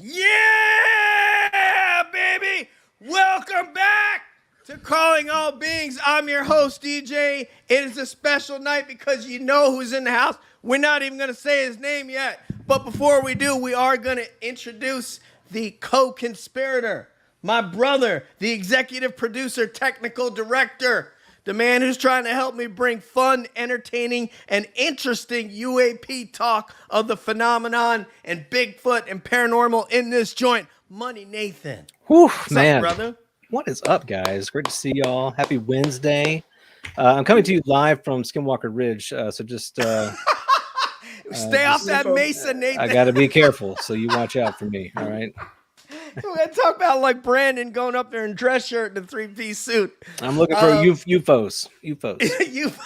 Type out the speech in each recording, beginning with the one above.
Yeah, baby! Welcome back to Calling All Beings. I'm your host, DJ. It is a special night because you know who's in the house. We're not even going to say his name yet. But before we do, we are going to introduce the co-conspirator, my brother, the executive producer, technical director, the man who's trying to help me bring fun, entertaining, and interesting UAP talk of the phenomenon and Bigfoot and paranormal in this joint. Money Nathan. Whew, What's man. up, brother? What is up, guys? Great to see y'all. Happy Wednesday. I'm coming to you live from Skinwalker Ridge, so just stay off that mesa, Nathan. I got to be careful, so you watch out for me, all right? We're going to talk about like Brandon going up there in dress shirt and a three-piece suit. I'm looking for UFOs. UFOs.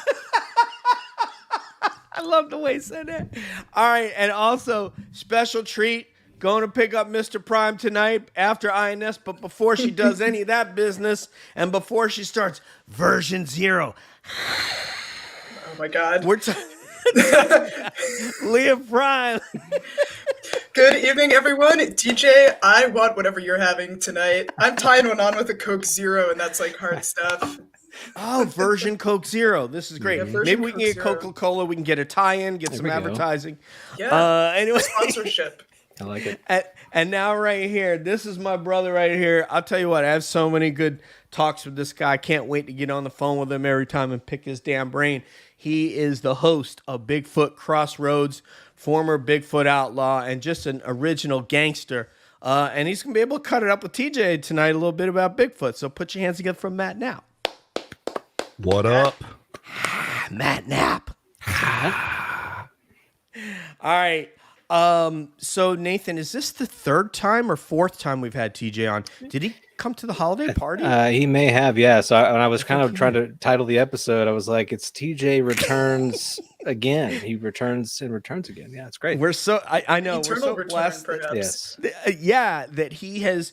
I love the way he said that. All right, and also, special treat, going to pick up Mr. Prime tonight after INS, but before she does any of that business and before she starts version 0. Oh, my God. We're Leah Prime. Good evening, everyone. DJ, I want whatever you're having tonight. I'm tying one on with a Coke Zero, and that's like hard stuff. Oh, version Coke Zero. This is great. Yeah, Maybe we can Coke get Zero. Coca-Cola. We can get a tie-in, get some advertising. Yeah. Anyway. Sponsorship. I like it. And now right here, this is my brother right here. I'll tell you what, I have so many good talks with this guy. I can't wait to get on the phone with him every time and pick his damn brain. He is the host of Bigfoot Crossroads, former Bigfoot outlaw, and just an original gangster. And he's going to be able to cut it up with TJ tonight a little bit about Bigfoot. So put your hands together for Matt Knapp. What up? Matt Knapp. All right. So Nathan, is this the third time or fourth time we've had TJ on? Did he come to the holiday party? He may have, yeah. So when I was kind of trying to title the episode, I was like, it's TJ returns again. He returns and returns again. Yeah, it's great. We're so, I know, Eternal we're so blessed. perhaps. Yes. That he has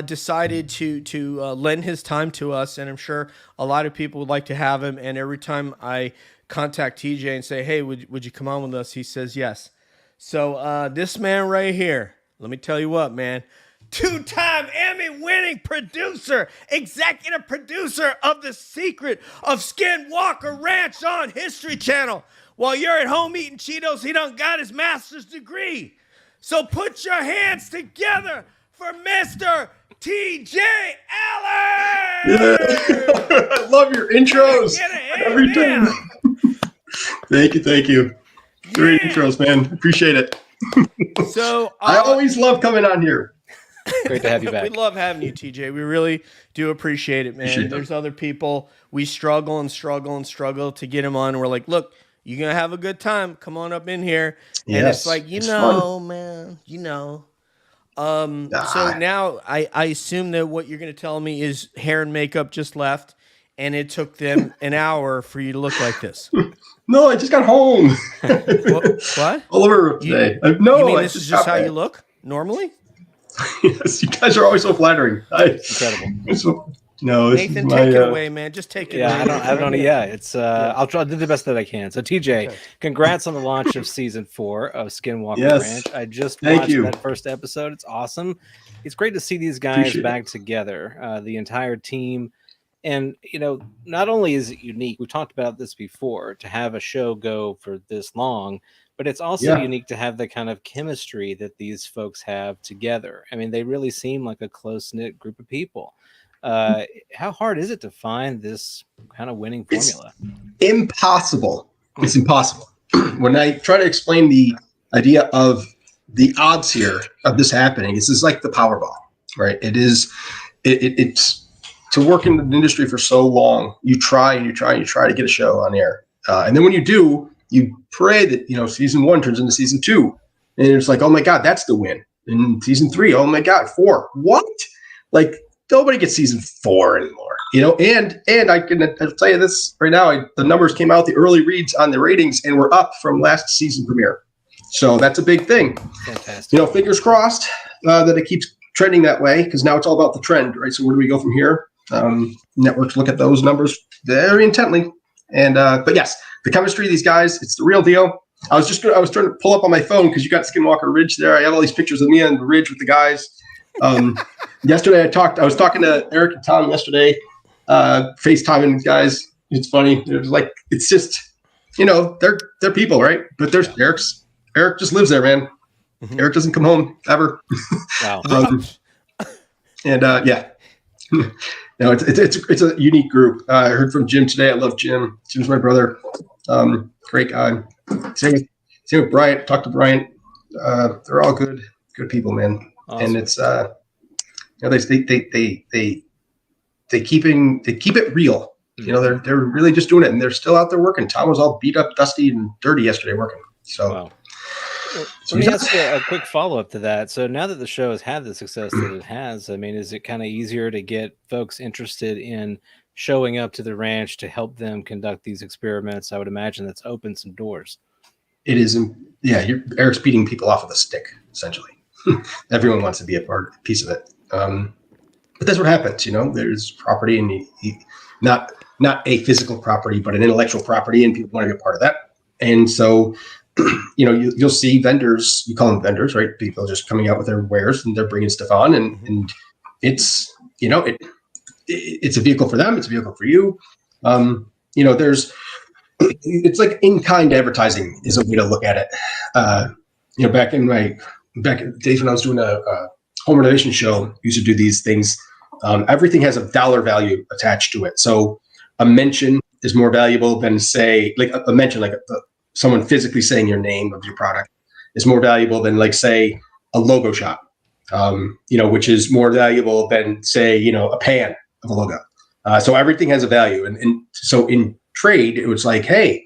decided to lend his time to us, and I'm sure a lot of people would like to have him. And every time I contact TJ and say, hey, would you come on with us? He says yes. So this man right here, let me tell you what, man, 2-time Emmy-winning producer, executive producer of The Secret of Skinwalker Ranch on History Channel. While you're at home eating Cheetos, he done got his master's degree. So put your hands together for Mr. TJ Allard. I love your intros every time. Thank you. Great intros, man. Appreciate it. So I always love coming on here. Great to have you back. We love having you, TJ. We really do appreciate it, man. Appreciate There's other people. We struggle to get them on. We're like, look, you're going to have a good time. Come on up in here. And Yes, it's like, it's fun. man, So now I assume that what you're going to tell me is hair and makeup just left, and it took them an hour for you to look like this. No, I just got home. What? All over today. You mean I this is just got how back. you look normally? Yes, you guys are always so flattering. Incredible. No, this Nathan, is my, take it away, man. Just take it away. I don't. Yeah, it's. I'll try to do the best that I can. So, TJ, congrats on the launch of season 4 of Skinwalker Ranch. I just watched that first episode. It's awesome. It's great to see these guys back together, the entire team. And, not only is it unique, we talked about this before, to have a show go for this long, but it's also unique to have the kind of chemistry that these folks have together. I mean, they really seem like a close-knit group of people. How hard is it to find this kind of winning formula? It's impossible. It's impossible. When I try to explain the idea of the odds here of this happening, it's like the Powerball, right? It's to work in the industry for so long. You try to get a show on air, and then when you do, you pray that season 1 turns into season 2, and it's like, oh my God, that's the win. And season 3, oh my God, 4, what? Like, nobody gets season 4 anymore, and I'll tell you this right now, the numbers came out, the early reads on the ratings, and we're up from last season premiere. So that's a big thing. Fantastic. Fingers crossed that it keeps trending that way, because now it's all about the trend, right? So where do we go from here? Networks look at those numbers very intently. And but yes, the chemistry of these guys, it's the real deal. I was trying to pull up on my phone because you got Skinwalker Ridge there. I have all these pictures of me on the ridge with the guys. Yesterday I was talking to Eric and Tom yesterday, FaceTiming these guys. It's funny. It was like, it's just, they're people, right? But there's Eric just lives there, man. Mm-hmm. Eric doesn't come home ever. Wow. Yeah. No, it's a unique group. I heard from Jim today. I love Jim. Jim's my brother. Great guy. Same with Bryant. Talk to Bryant. They're all good people, man. Awesome. And it's they keep it real. Mm-hmm. They're really just doing it, and they're still out there working. Tom was all beat up, dusty, and dirty yesterday working. So. Wow. Let me ask you a quick follow-up to that. So now that the show has had the success that it has, I mean, is it kind of easier to get folks interested in showing up to the ranch to help them conduct these experiments? I would imagine that's opened some doors. It is. Yeah, Eric's beating people off with a stick, essentially. Everyone wants to be a piece of it. But that's what happens, There's property, and not a physical property, but an intellectual property, and people want to be a part of that. And so, you'll see vendors, you call them vendors, right? People just coming out with their wares and they're bringing stuff on, and it's, it's a vehicle for them. It's a vehicle for you. It's like in-kind advertising is a way to look at it. Back in the days when I was doing a home renovation show, used to do these things. Everything has a dollar value attached to it. So a mention is more valuable than, say, like a mention, like someone physically saying your name of your product is more valuable than, like, say, a logo shot, which is more valuable than, say, a pan of a logo. So everything has a value. And so in trade, it was like, hey,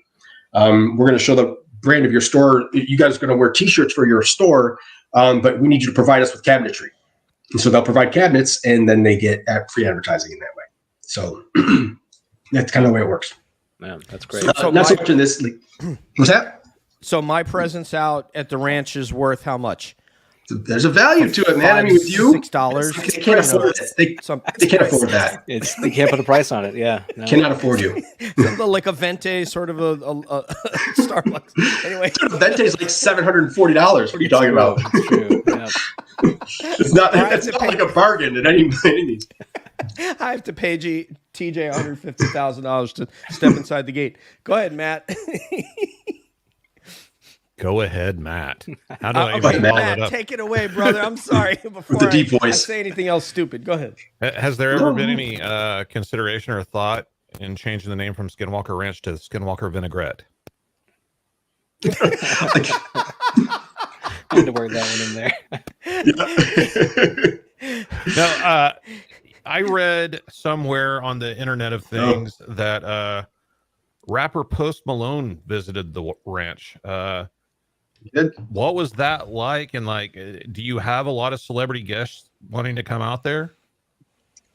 we're going to show the brand of your store. You guys are going to wear T-shirts for your store, but we need you to provide us with cabinetry. And so they'll provide cabinets, and then they get free advertising in that way. So that's kind of the way it works. Man, that's great. So not so much in this. What's that? So my presence out at the ranch is worth how much? There's a value to it, man. I mean, with you, $6. They can't afford it. They can't afford that. They can't put a price on it. Yeah, no. Cannot afford you. Like a Vente, sort of a Starbucks. Anyway, Vente is like $740. What are you talking about? It's true. Yeah. It's not like a bargain at any means. I have to pay TJ $150,000 to step inside the gate. Go ahead, Matt. Go ahead, Matt. How do I okay, even follow Matt, it up? take it away, brother. I'm sorry. Before With the deep voice. I say anything else stupid, go ahead. Has there ever been any consideration or thought in changing the name from Skinwalker Ranch to Skinwalker Vinaigrette? I had to work that one in there. No, I read somewhere on the Internet of Things that rapper Post Malone visited the ranch. What was that like? And like, do you have a lot of celebrity guests wanting to come out there?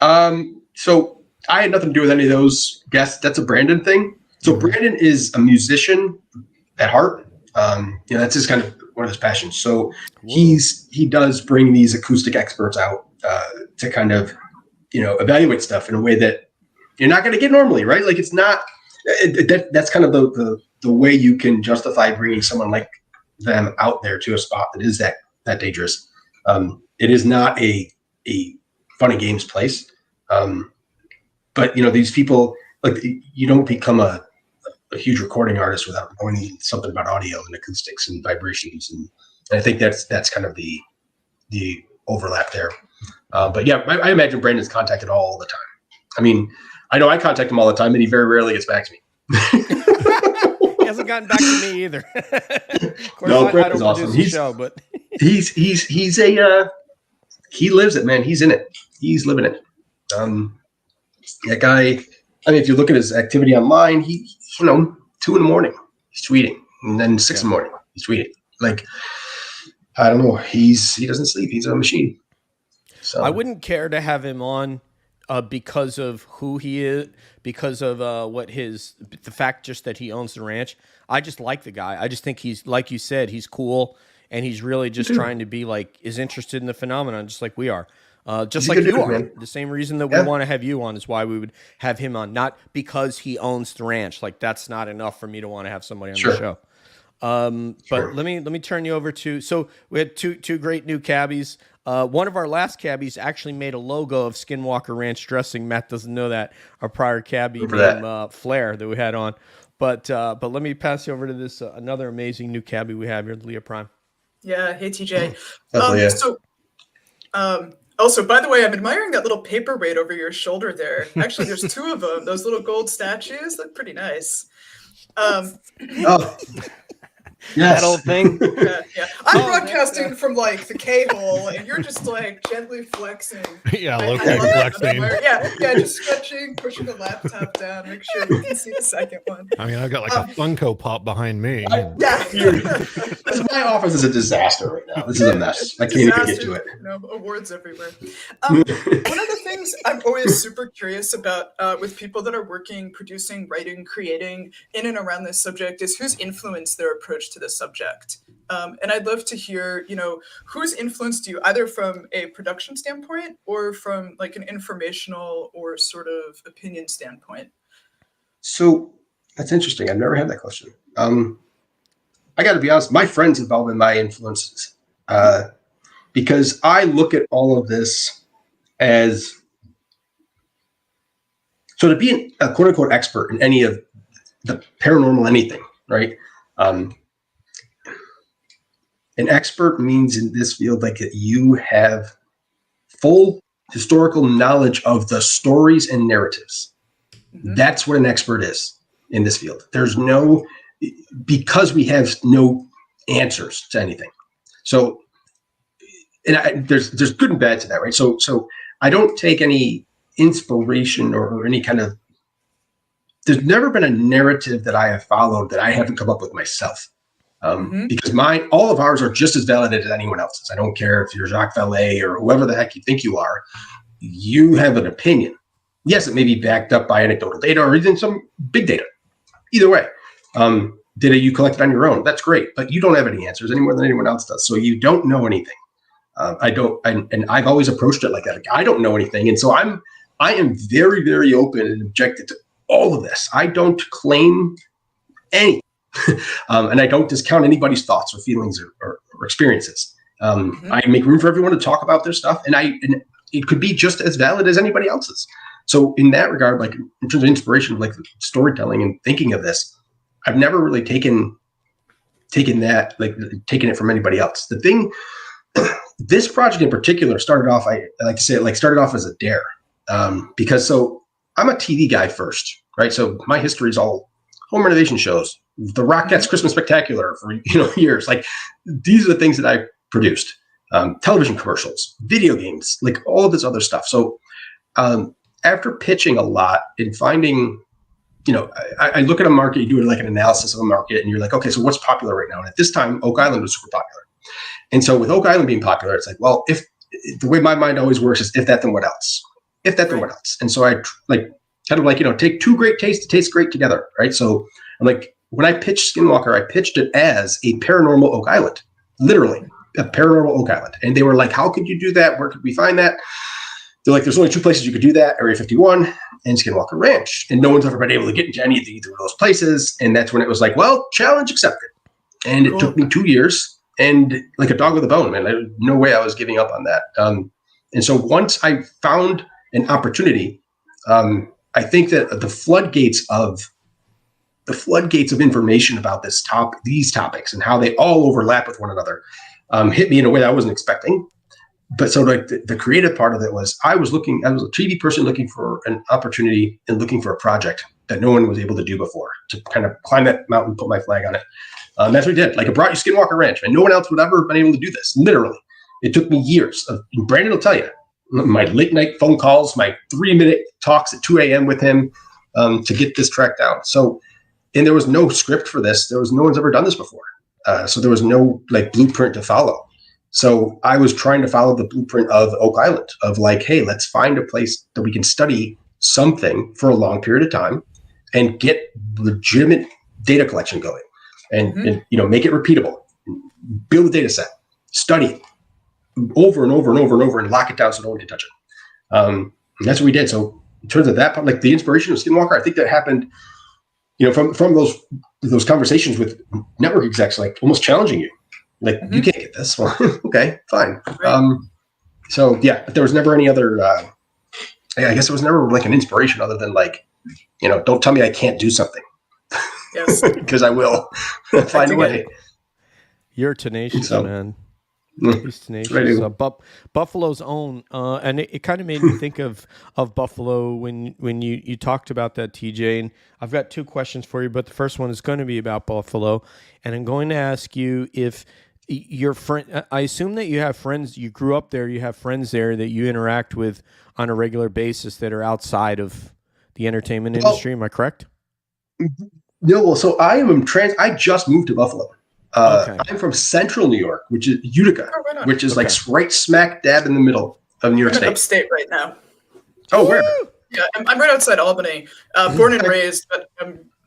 So I had nothing to do with any of those guests. That's a Brandon thing. So Brandon is a musician at heart. That's just kind of one of his passions. So he does bring these acoustic experts out to kind of, evaluate stuff in a way that you're not going to get normally, right? Like, it's not that's kind of the way you can justify bringing someone like them out there to a spot that is that dangerous. It is not a fun and games place. But these people, like, you don't become a huge recording artist without knowing something about audio and acoustics and vibrations, and I think that's kind of the overlap there. But yeah, I imagine Brandon's contacted all the time. I mean, I know I contact him all the time, and he very rarely gets back to me. He hasn't gotten back to me either. Of course, no, I don't awesome. produce the show, but he lives it, man. He's in it. He's living it. That guy. I mean, if you look at his activity online, he 2 a.m, he's tweeting, and then 6 a.m, he's tweeting. Like, I don't know. He doesn't sleep. He's a machine. So I wouldn't care to have him on because of who he is, because of the fact just that he owns the ranch. I just like the guy. I just think he's, like you said, he's cool, and he's really just trying to be like, is interested in the phenomenon, just like we are. Just like you are. Man. The same reason that we want to have you on is why we would have him on, not because he owns the ranch. Like, that's not enough for me to want to have somebody on the show. But let me turn you over to, so we had two great new cabbies. One of our last cabbies actually made a logo of Skinwalker Ranch dressing. Matt doesn't know that. Our prior cabbie named Flair that we had on. But let me pass you over to this another amazing new cabbie we have here, Leah Prime. Yeah, hey TJ. Also, by the way, I'm admiring that little paperweight over your shoulder there. Actually, there's two of them. Those little gold statues look pretty nice. Yes. That old thing. Yeah. I'm broadcasting from like the K-hole, and you're just like gently flexing. Yeah, local flexing. Yeah, just stretching, pushing the laptop down, make sure you can see the second one. I mean, I've got like a Funko Pop behind me. My office is a disaster right now. This is a mess. I can't even get to it. Awards everywhere. One of the things I'm always super curious about with people that are working, producing, writing, creating in and around this subject is who's influenced their approach to the subject. And I'd love to hear, who's influenced you either from a production standpoint or from like an informational or sort of opinion standpoint. So that's interesting. I've never had that question. I got to be honest, my friends have all been my influences because I look at all of this as, so to be a quote unquote expert in any of the paranormal anything, right? An expert means in this field like that you have full historical knowledge of the stories and narratives. Mm-hmm. That's what an expert is in this field. There's no, because we have no answers to anything. So, and there's good and bad to that, right? So I don't take any inspiration or any kind of, there's never been a narrative that I have followed that I haven't come up with myself. Because all of ours are just as valid as anyone else's. I don't care if you're Jacques Vallée or whoever the heck you think you are. You have an opinion. Yes, it may be backed up by anecdotal data or even some big data. Either way, data you collected on your own. That's great, but you don't have any answers any more than anyone else does. So you don't know anything. And I've always approached it like that. Like, I don't know anything, and so I am very, very open and objective to all of this. I don't claim any. And I don't discount anybody's thoughts or feelings or experiences. I make room for everyone to talk about their stuff, and it could be just as valid as anybody else's. So in that regard, like in terms of inspiration, like storytelling and thinking of this, I've never really taken it from anybody else. The thing, this project in particular started off, I like to say it started off as a dare, because so I'm a TV guy first, right? So my history is all home renovation shows. The Rockettes Christmas Spectacular for years. Like, these are the things that I produced. Television commercials, video games, like all of this other stuff. So after pitching a lot and finding, I look at a market, you do like an analysis of a market, and you're like, okay, so what's popular right now? And at this time, Oak Island was super popular. And so with Oak Island being popular, it's like, well, if the way my mind always works is if that, then what else? If that, then what else? And so I take two great tastes to taste great together, right? So I'm like, when I pitched Skinwalker, I pitched it as a paranormal Oak Island, literally a paranormal Oak Island. And they were like, how could you do that? Where could we find that? They're like, there's only two places you could do that, Area 51 and Skinwalker Ranch. And no one's ever been able to get into any of either of those places. And that's when it was like, well, challenge accepted. And it took me 2 years and like a dog with a bone, man. There's no way I was giving up on that. And so once I found an opportunity, I think that the floodgates of information about these topics and how they all overlap with one another hit me in a way that I wasn't expecting. But so like the creative part of it was I was a TV person looking for an opportunity and looking for a project that no one was able to do before, to kind of climb that mountain, put my flag on it. That's what we did. Like, I brought you Skinwalker Ranch, and no one else would ever have been able to do this. Literally, it took me years. Brandon will tell you, my late night phone calls, my 3-minute talks at 2 a.m. with him to get this track down. So, and there was no script for this. No one's ever done this before. So there was no like blueprint to follow. So I was trying to follow the blueprint of Oak Island of like, hey, let's find a place that we can study something for a long period of time and get legitimate data collection going and make it repeatable, build a data set, study it over and over and over and over and lock it down so no one can touch it. And that's what we did. So in terms of that, like the inspiration of Skinwalker, I think that happened, from those conversations with network execs, like almost challenging you. Like, you can't get this. Well, okay, fine. Right. So yeah, but there was never any other, I guess it was never like an inspiration other than like, don't tell me I can't do something. Yes. Because I will find a way. You're tenacious, man. He's tenacious. Buffalo's own, and it kind of made me think of Buffalo when you talked about that, TJ. And I've got two questions for you, but the first one is going to be about Buffalo, and I'm going to ask you if your friend. I assume that you have friends. You grew up there. You have friends there that you interact with on a regular basis that are outside of the entertainment industry. Am I correct? No. So I just moved to Buffalo. Okay. I'm from Central New York, which is Utica, which is like right smack dab in the middle of New York State. Upstate right now. Oh, where? Yeah, I'm right outside Albany. Born and raised, but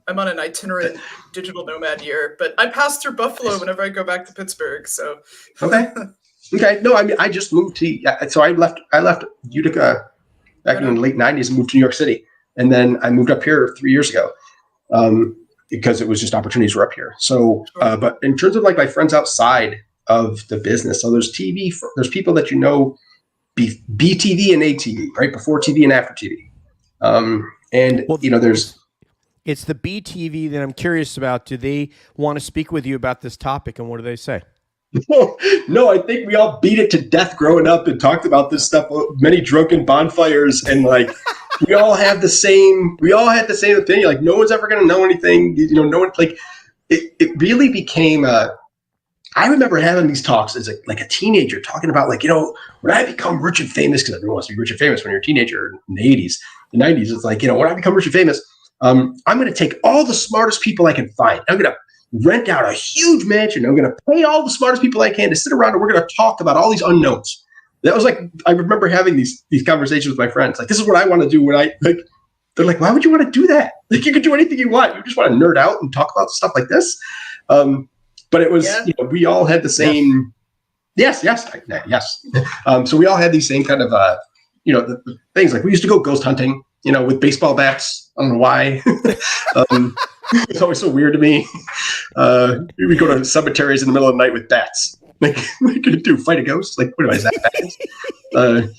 I'm on an itinerant digital nomad year. But I pass through Buffalo whenever I go back to Pittsburgh. So okay. No, I mean I just moved to. So I left Utica back in the late '90s and moved to New York City, and then I moved up here 3 years ago. Because it was just opportunities were up here. So, but in terms of like my friends outside of the business, so there's people that BTV and ATV, right? Before TV and after TV. It's the BTV that I'm curious about. Do they want to speak with you about this topic, and what do they say? No, I think we all beat it to death growing up and talked about this stuff, many drunken bonfires, and like we all had the same opinion. Like no one's ever going to know anything. No one like it really became I remember having these talks as like a teenager talking about like, when I become rich and famous, because everyone wants to be rich and famous when you're a teenager in the 80s, the 90s, it's like, when I become rich and famous, I'm going to take all the smartest people I can find. I'm going to rent out a huge mansion. I'm going to pay all the smartest people I can to sit around and we're going to talk about all these unknowns. That was like, I remember having these conversations with my friends. Like, this is what I want to do they're like, why would you want to do that? Like, you could do anything you want. You just want to nerd out and talk about stuff like this. But it was, we all had the same, yes. So we all had these same kind of, the things. Like we used to go ghost hunting, with baseball bats. I don't know why. It's always so weird to me. We go to cemeteries in the middle of the night with bats. Like, what are you gonna do? Fight a ghost? Like, what is that?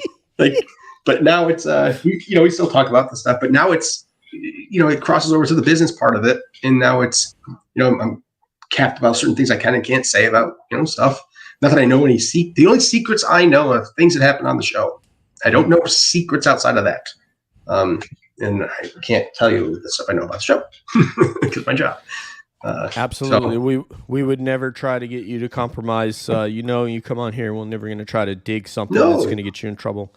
But now it's we still talk about this stuff, but now it's it crosses over to the business part of it, and now it's I'm capped about certain things I can and can't say about stuff. Not that I know any the only secrets I know are things that happen on the show. I don't know secrets outside of that. And I can't tell you the stuff I know about the show because my job. Absolutely. So, we would never try to get you to compromise. You come on here, we're never going to try to dig something that's going to get you in trouble.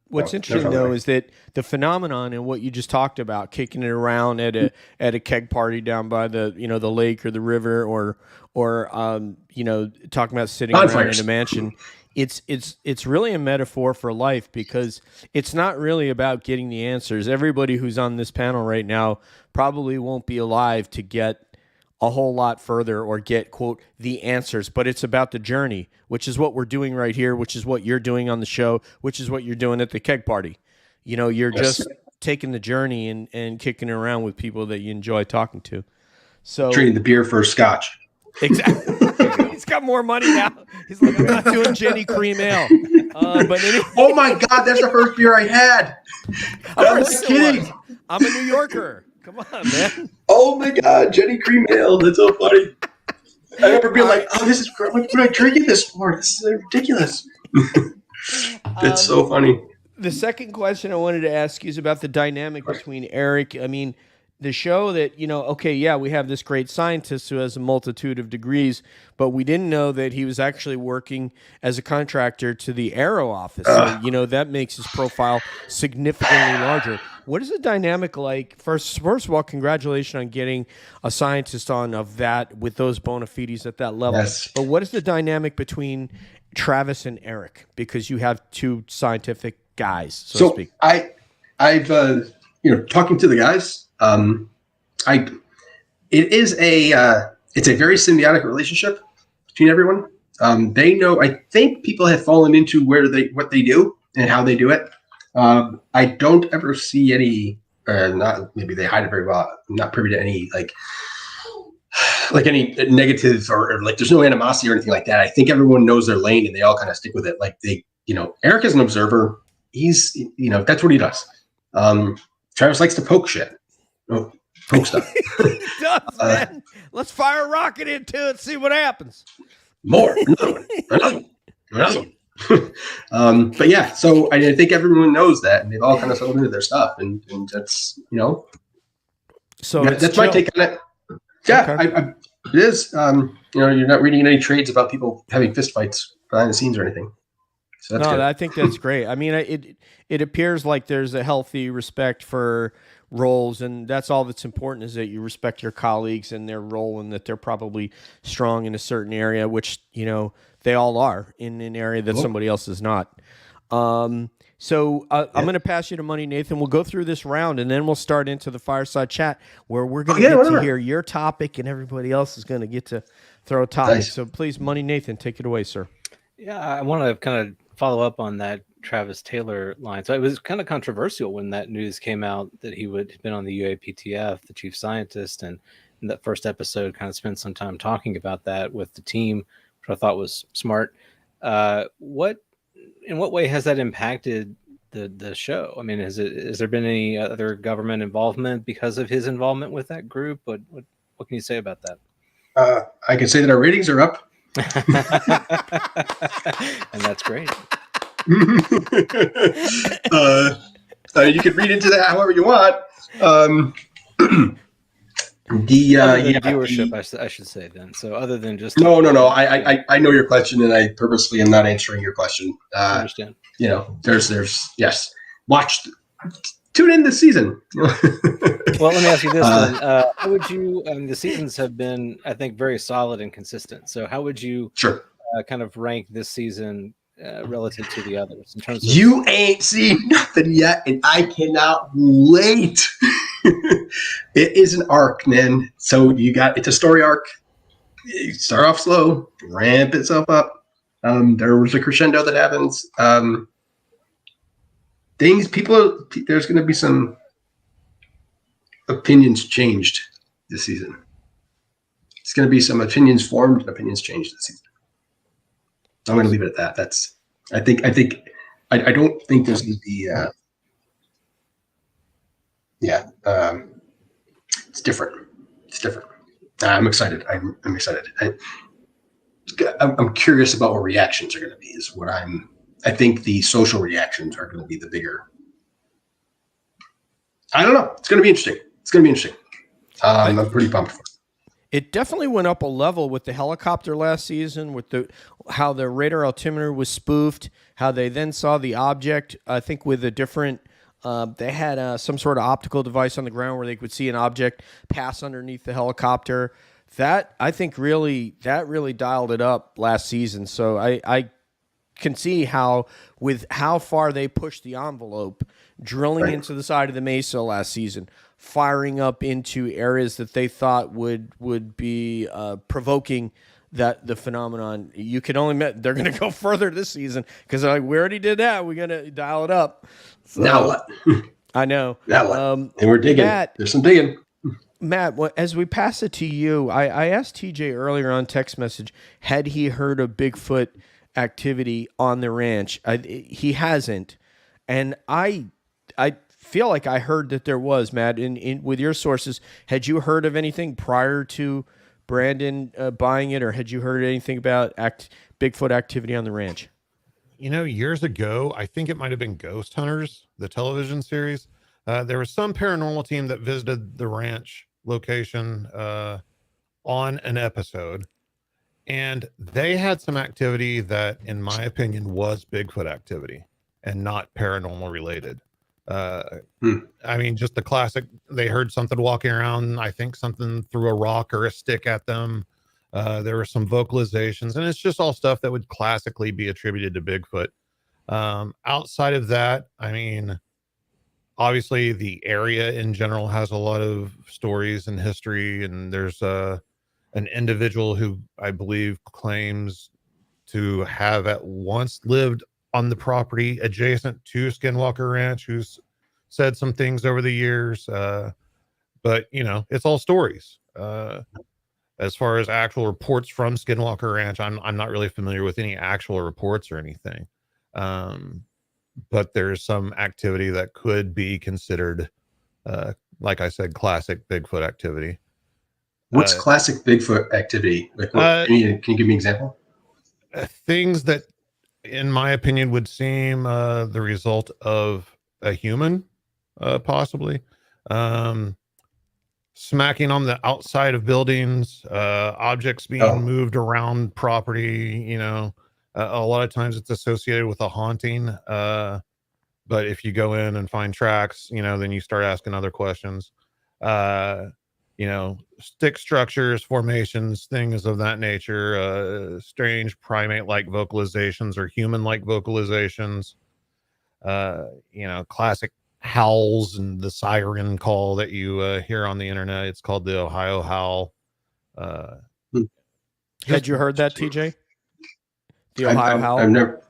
What's interesting though is that the phenomenon and what you just talked about, kicking it around at a keg party down by the the lake or the river, or talking about sitting around in a mansion. It's really a metaphor for life, because it's not really about getting the answers. Everybody who's on this panel right now probably won't be alive to get a whole lot further or get, quote, the answers, but it's about the journey, which is what we're doing right here, which is what you're doing on the show, which is what you're doing at the keg party. You're just taking the journey and kicking it around with people that you enjoy talking to. So trading the beer for scotch. Exactly. He's got more money now. He's like, I'm not doing Jenny Cream Ale. But anyway. Oh my God, that's the first beer I had. I'm not kidding. I'm a New Yorker. Come on, man. Oh my God, Jenny Cream Ale. That's so funny. I remember being like, this is great. What am I drinking this for? This is ridiculous. It's so funny. The second question I wanted to ask you is about the dynamic between Eric. I mean, the show that, you know, okay, yeah, we have this great scientist who has a multitude of degrees, but we didn't know that he was actually working as a contractor to the Aero office. So, you know, that makes his profile significantly larger. What is the dynamic like? First of all, congratulations on getting a scientist on of that with those bona fides at that level. Yes. But what is the dynamic between Travis and Eric? Because you have two scientific guys, so to speak. I've you know, talking to the guys, it's a very symbiotic relationship between everyone. They know, I think people have fallen into what they do and how they do it. I don't ever see any, not maybe they hide it very well. I'm not privy to any like any negative or like there's no animosity or anything like that. I think everyone knows their lane and they all kind of stick with it. Like you know, Eric is an observer. He's, you know, that's what he does. Travis likes to poke shit. Oh, poke stuff. He does, man. Let's fire a rocket into it, see what happens. More. Another one. But yeah, so I think everyone knows that, and they've all kind of settled into their stuff, and that's, you know. So that's my take on it. Yeah, okay. It is. You know, you're not reading any trades about people having fistfights behind the scenes or anything. So that's good. I think that's great. I mean, it appears like there's a healthy respect for roles, and that's all that's important, is that you respect your colleagues and their role, and that they're probably strong in a certain area, which, you know, they all are in an area that somebody else is not. I'm going to pass you to Money Nathan. We'll go through this round, and then we'll start into the fireside chat where we're going to get to hear your topic, and everybody else is going to get to throw a topic. Nice. So please, Money Nathan, take it away, sir. Yeah, I want to kind of follow up on that Travis Taylor line. So it was kind of controversial when that news came out that he would have been on the UAPTF, the chief scientist, and in that first episode kind of spent some time talking about that with the team, which I thought was smart. In what way has that impacted the show? I mean, has there been any other government involvement because of his involvement with that group? What can you say about that? I can say that our ratings are up. And that's great. You can read into that however you want. Viewership, I should say then. So other than just no. I know your question, and I purposely am not answering your question. I understand. You know, there's yes. Tune in this season. Well, let me ask you this then. How would you? The seasons have been, I think, very solid and consistent. So how would you kind of rank this season relative to the others in terms of? You ain't seen nothing yet, and I cannot wait. It is an arc, man. So it's a story arc. You start off slow, ramp itself up. There was a crescendo that happens. There's going to be some opinions changed this season. It's going to be some opinions formed and opinions changed this season. I'm going to leave it at that. I don't think there's going to be, it's different. It's different. I'm excited. I'm excited. I'm curious about what reactions are going to be I think the social reactions are going to be the bigger. I don't know. It's going to be interesting. I'm pretty pumped for it. It definitely went up a level with the helicopter last season, with how the radar altimeter was spoofed, how they then saw the object, I think with a different, they had some sort of optical device on the ground where they could see an object pass underneath the helicopter. That, I think, really dialed it up last season. So I can see how far they pushed the envelope, drilling into the side of the mesa last season, firing up into areas that they thought would be provoking the phenomenon. You can only they're going to go further this season because they're like, we already did that. We're going to dial it up. So, now what? I know. Now what? And we're digging. There's some digging. Matt, as we pass it to you, I asked TJ earlier on text message, had he heard of Bigfoot activity on the ranch? He hasn't, and I feel like I heard that there was. Matt, in with your sources, had you heard of anything prior to Brandon buying it, or had you heard anything about Bigfoot activity on the ranch? You know, years ago, I think it might have been Ghost Hunters, the television series. There was some paranormal team that visited the ranch location on an episode, and they had some activity that, in my opinion, was Bigfoot activity and not paranormal related. I mean, just the classic, they heard something walking around, I think something threw a rock or a stick at them. There were some vocalizations, and it's just all stuff that would classically be attributed to Bigfoot. Outside of that, I mean, obviously the area in general has a lot of stories and history, and there's an individual who I believe claims to have at once lived on the property adjacent to Skinwalker Ranch, who's said some things over the years. But you know, it's all stories. As far as actual reports from Skinwalker Ranch, I'm not really familiar with any actual reports or anything. But there's some activity that could be considered, like I said, classic Bigfoot activity. What's classic Bigfoot activity? Like, what, can you give me an example? Things that, in my opinion, would seem the result of a human, possibly. Smacking on the outside of buildings, objects being moved around property, you know. A lot of times it's associated with a haunting. But if you go in and find tracks, you know, then you start asking other questions. You know, stick structures, formations, things of that nature, strange primate-like vocalizations or human-like vocalizations, you know, classic howls and the siren call that you hear on the internet. It's called the Ohio howl. Had you heard that, TJ? The Ohio howl? I've never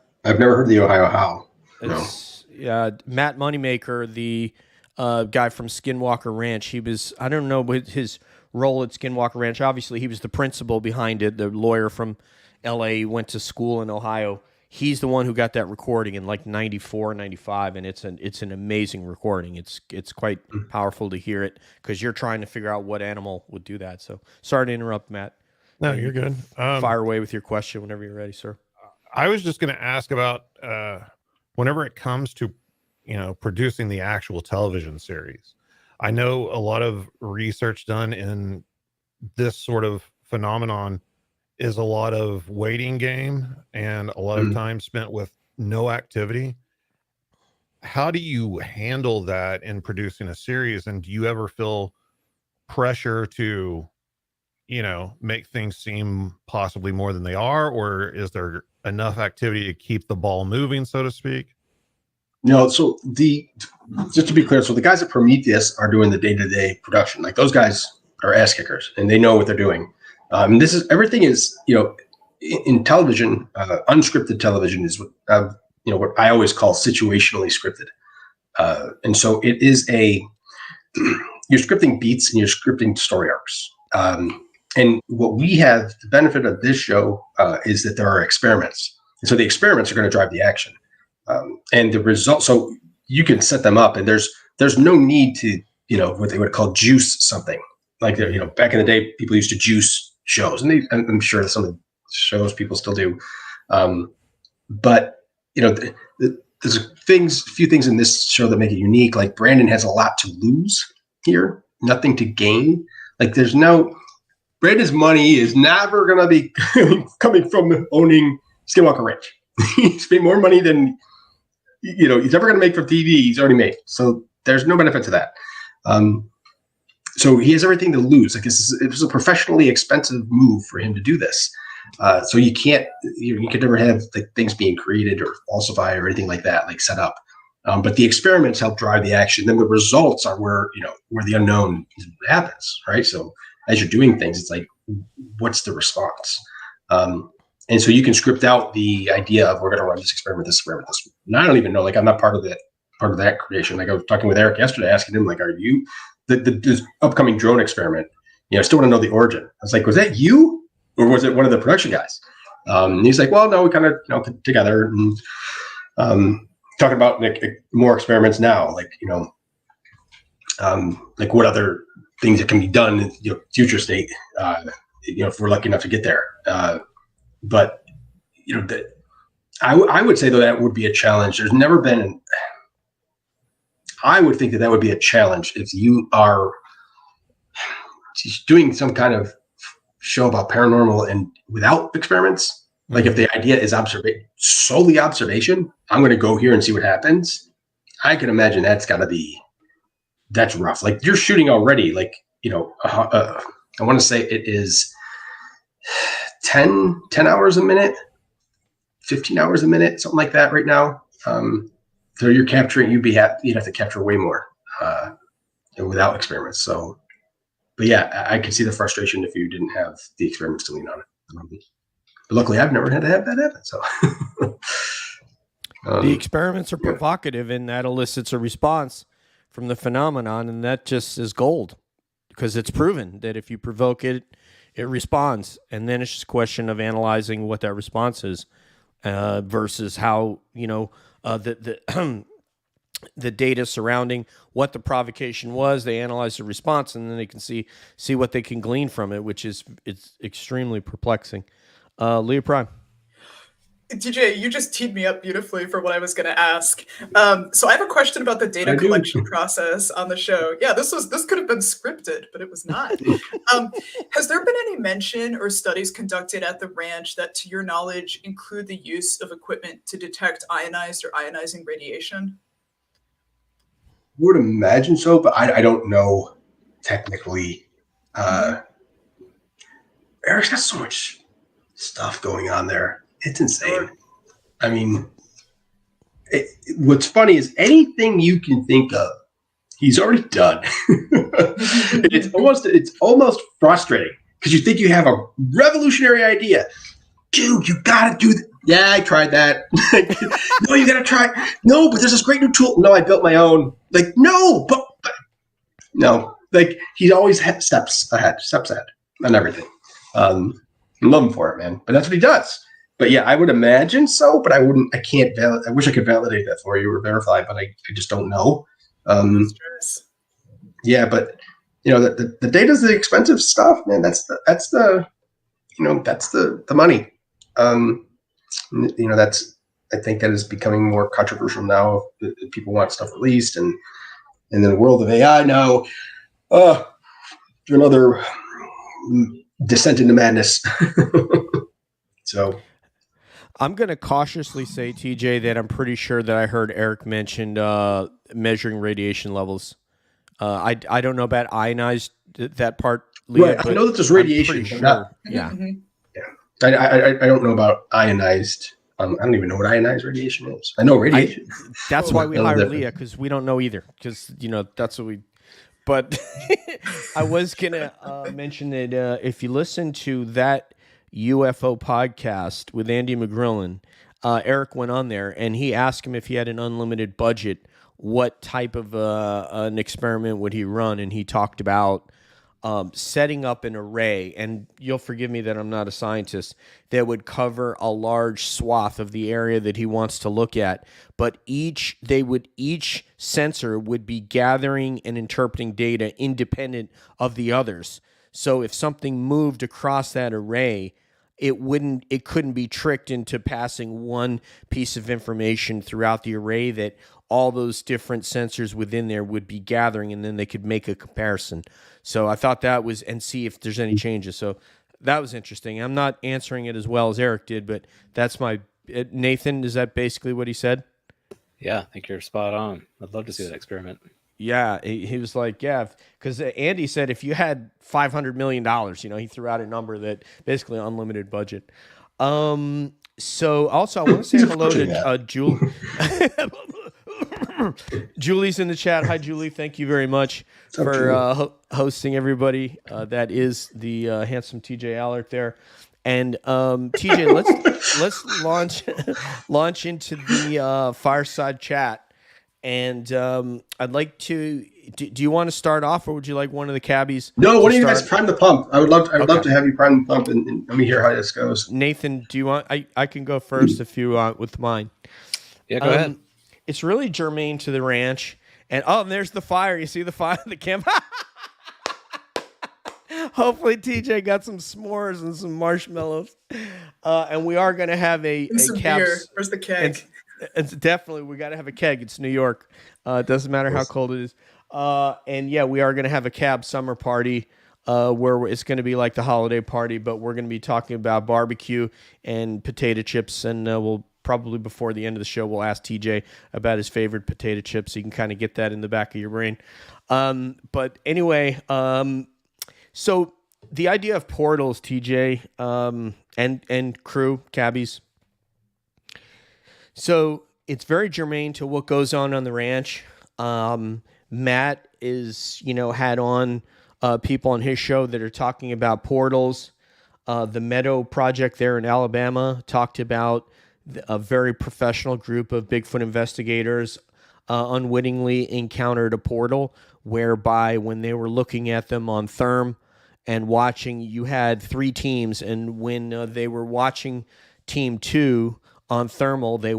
heard the Ohio howl. It's Matt Moneymaker, the guy from Skinwalker Ranch. He was, I don't know what his role at Skinwalker Ranch. Obviously, he was the principal behind it, the lawyer from L.A., went to school in Ohio. He's the one who got that recording in like 94, 95, and it's an amazing recording. It's quite powerful to hear it because you're trying to figure out what animal would do that. So sorry to interrupt, Matt. No, you're good. Fire away with your question whenever you're ready, sir. I was just going to ask about whenever it comes to, you know, producing the actual television series. I know a lot of research done in this sort of phenomenon is a lot of waiting game and a lot of time spent with no activity. How do you handle that in producing a series? And do you ever feel pressure to, you know, make things seem possibly more than they are? Or is there enough activity to keep the ball moving, so to speak? No, so just to be clear, so the guys at Prometheus are doing the day-to-day production. Like, those guys are ass kickers and they know what they're doing. Everything is, you know, in television, unscripted television is what what I always call situationally scripted. And so it is you're scripting beats and you're scripting story arcs. And what we have, the benefit of this show is that there are experiments. And so the experiments are going to drive the action. And the result, so you can set them up and there's no need to, you know, what they would call juice something. Like, you know, back in the day, people used to juice shows, and I'm sure that some of the shows people still do. But, you know, there's a few things in this show that make it unique. Like, Brandon has a lot to lose here, nothing to gain. Like, Brandon's money is never going to be coming from owning Skinwalker Ranch. He's made more money than, you know, he's ever going to make from TV. He's already made. So there's no benefit to that. So he has everything to lose. Like, it was a professionally expensive move for him to do this. So you can't, you could never have like things being created or falsified or anything like that, like set up. But the experiments help drive the action. Then the results are where the unknown happens, right? So as you're doing things, it's like, what's the response? And so you can script out the idea of, we're going to run this experiment, this. And I don't even know, like, I'm not part of that creation. Like, I was talking with Eric yesterday, asking him, like, are you this upcoming drone experiment? You know, I still want to know the origin. I was like, was that you, or was it one of the production guys? And he's like, well, no, we kind of, you know, put together and talking about like more experiments now, like, you know, like what other things that can be done in, you know, future state, you know, if we're lucky enough to get there. But, you know, I would say, though, that would be a challenge. There's never been I would think that would be a challenge if you are doing some kind of show about paranormal and without experiments. Like if the idea is solely observation, I'm going to go here and see what happens. I can imagine that's rough. Like you're shooting already, like, I want to say it is 10 hours a minute, 15 hours a minute, something like that right now. So you're capturing, you'd have to capture way more without experiments. So, but yeah, I could see the frustration if you didn't have the experiments to lean on. But luckily, I've never had to have that happen. So the experiments are provocative, and that elicits a response from the phenomenon, and that just is gold because it's proven that if you provoke it, it responds, and then it's just a question of analyzing what that response is versus how the data surrounding what the provocation was. They analyze the response, and then they can see what they can glean from it, which is it's extremely perplexing. Leah Prime. TJ, you just teed me up beautifully for what I was going to ask. So I have a question about the data collection process on the show. Yeah, this could have been scripted, but it was not. Has there been any mention or studies conducted at the ranch that, to your knowledge, include the use of equipment to detect ionized or ionizing radiation? Would imagine so, but I don't know technically. Eric's got so much stuff going on there. It's insane. I mean, what's funny is anything you can think of, he's already done. It's almost frustrating because you think you have a revolutionary idea. Dude, you gotta do that. Yeah, I tried that. No, you gotta try. No, but there's this great new tool. No, I built my own. Like, no, but no. Like, he's always steps ahead on everything. I love him for it, man. But that's what he does. But yeah, I would imagine so, but I can't I wish I could validate that for you or verify, but I just don't know. Yeah, but the data's the expensive stuff, man. That's the money. I think that is becoming more controversial now. People want stuff released, and in the world of AI now, another descent into madness. So I'm going to cautiously say, TJ, that I'm pretty sure that I heard Eric mentioned measuring radiation levels. I don't know about ionized, that part, Leah, right. I know that there's radiation. Sure. Yeah. I don't know about ionized. I don't even know what ionized radiation is. I know radiation. That's why we hired Leah, because we don't know either. Because that's what we. But I was gonna mention that if you listen to that UFO podcast with Andy McGrillen, Eric went on there and he asked him if he had an unlimited budget, what type of an experiment would he run, and he talked about setting up an array, and you'll forgive me that I'm not a scientist, that would cover a large swath of the area that he wants to look at, but each sensor would be gathering and interpreting data independent of the others. So if something moved across that array, it couldn't be tricked into passing one piece of information throughout the array that all those different sensors within there would be gathering, and then they could make a comparison. So I thought that was, and see if there's any changes. So that was interesting. I'm not answering it as well as Eric did, but that's Nathan, is that basically what he said? Yeah, I think you're spot on. I'd love to see that experiment. Yeah, he was like, yeah, because Andy said if you had $500 million, he threw out a number that basically unlimited budget. So also I want to say hello to Julie. Julie's in the chat. Hi, Julie. Thank you very much for hosting everybody. That is the handsome TJ Allard there. And TJ, let's launch into the Fireside chat. And I'd like to. Do you want to start off, or would you like one of the cabbies? No, one of you guys prime the pump. I would love to have you prime the pump and let me hear how this goes. Nathan, do you want? I can go first if you want with mine. Yeah, go ahead. It's really germane to the ranch, and there's the fire. You see the fire, the camp. Hopefully, TJ got some s'mores and some marshmallows, and we are going to have a some caps. beer. Where's the keg? It's definitely, we got to have a keg. It's New York. It doesn't matter how cold it is. And yeah, we are going to have a cab summer party where it's going to be like the holiday party, but we're going to be talking about barbecue and potato chips. And we'll probably, before the end of the show, we'll ask TJ about his favorite potato chips. So you can kind of get that in the back of your brain. But anyway, so the idea of portals, TJ, and crew, cabbies. So it's very germane to what goes on the ranch. Matt is, had on people on his show that are talking about portals. The Meadow Project there in Alabama talked about a very professional group of Bigfoot investigators unwittingly encountered a portal whereby when they were looking at them on therm and watching, you had 3 teams. And when they were watching team 2 on thermal, they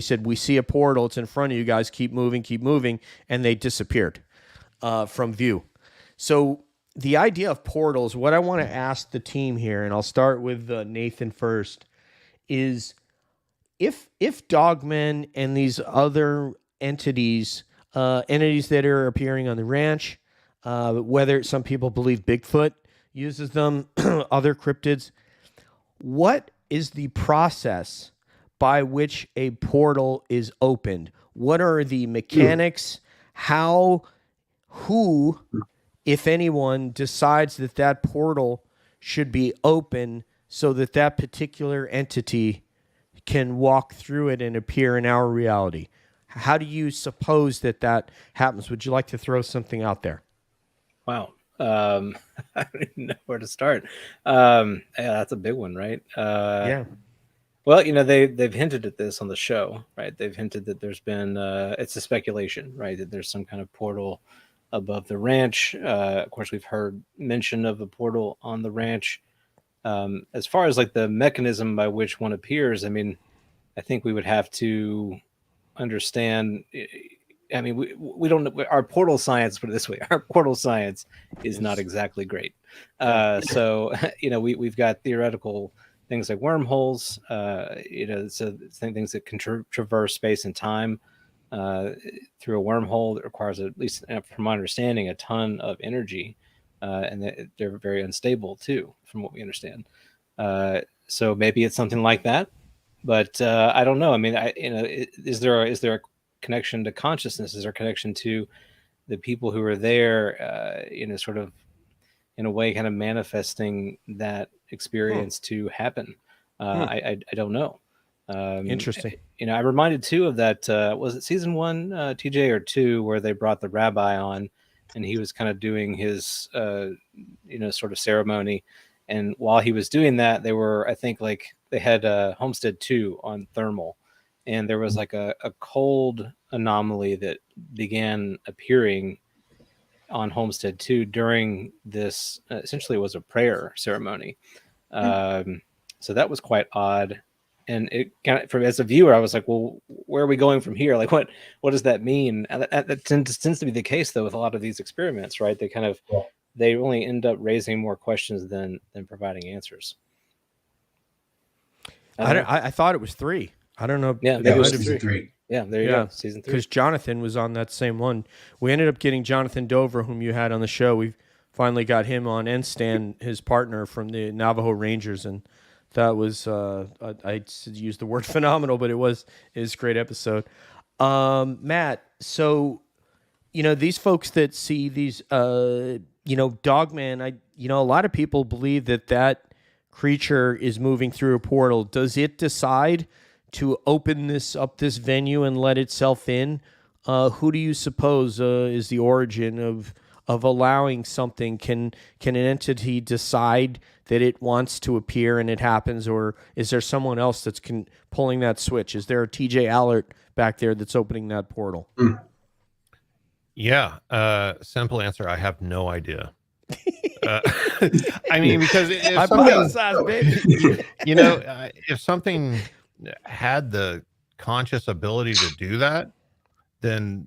said, we see a portal, it's in front of you guys, keep moving, and they disappeared from view. So the idea of portals, what I want to ask the team here, and I'll start with Nathan first, is if Dogmen and these other entities that are appearing on the ranch, whether some people believe Bigfoot uses them, other cryptids, what is the process by which a portal is opened? What are the mechanics? Who, if anyone, decides that portal should be open so that particular entity can walk through it and appear in our reality? How do you suppose that happens? Would you like to throw something out there? Wow. I don't even know where to start. Yeah, that's a big one, right? Yeah. Well, they've hinted at this on the show, right? They've hinted that there's been it's a speculation, right? That there's some kind of portal above the ranch. Of course, we've heard mention of a portal on the ranch. As far as like the mechanism by which one appears, I mean, I think we would have to understand. I mean, we don't know our portal science. Put it this way: our portal science is not exactly great. So we've got theoretical things like wormholes. So things that can traverse space and time through a wormhole that requires, at least from my understanding, a ton of energy, and they're very unstable too, from what we understand. So maybe it's something like that, but I don't know. I mean, is there a connection to consciousness? Is there a connection to the people who are there, sort of in a way kind of manifesting that experience to happen? I don't know. Interesting. I'm reminded too of that, was it season 1, TJ, or 2, where they brought the rabbi on and he was kind of doing his, sort of ceremony. And while he was doing that, I think they had Homestead 2 on thermal. And there was like a cold anomaly that began appearing on Homestead 2 during this. Essentially, it was a prayer ceremony. So that was quite odd. And it kind of, as a viewer, I was like, well, where are we going from here? Like, what does that mean? And that tends to be the case, though, with a lot of these experiments, right? They only end up raising more questions than providing answers. I thought it was 3. I don't know. Yeah, it was season 3. Yeah, there you go. Season 3. Because Jonathan was on that same one. We ended up getting Jonathan Dover, whom you had on the show. We've finally got him on, and Stan, his partner from the Navajo Rangers, and that was I used the word phenomenal, but it was a great episode. Matt, so these folks that see these Dogman, a lot of people believe that creature is moving through a portal. Does it decide to open this venue and let itself in? Who do you suppose is the origin of allowing something? Can an entity decide that it wants to appear and it happens, or is there someone else that's pulling that switch? Is there a TJ Allard back there that's opening that portal? Yeah. Simple answer: I have no idea. I mean, because if if something had the conscious ability to do that, then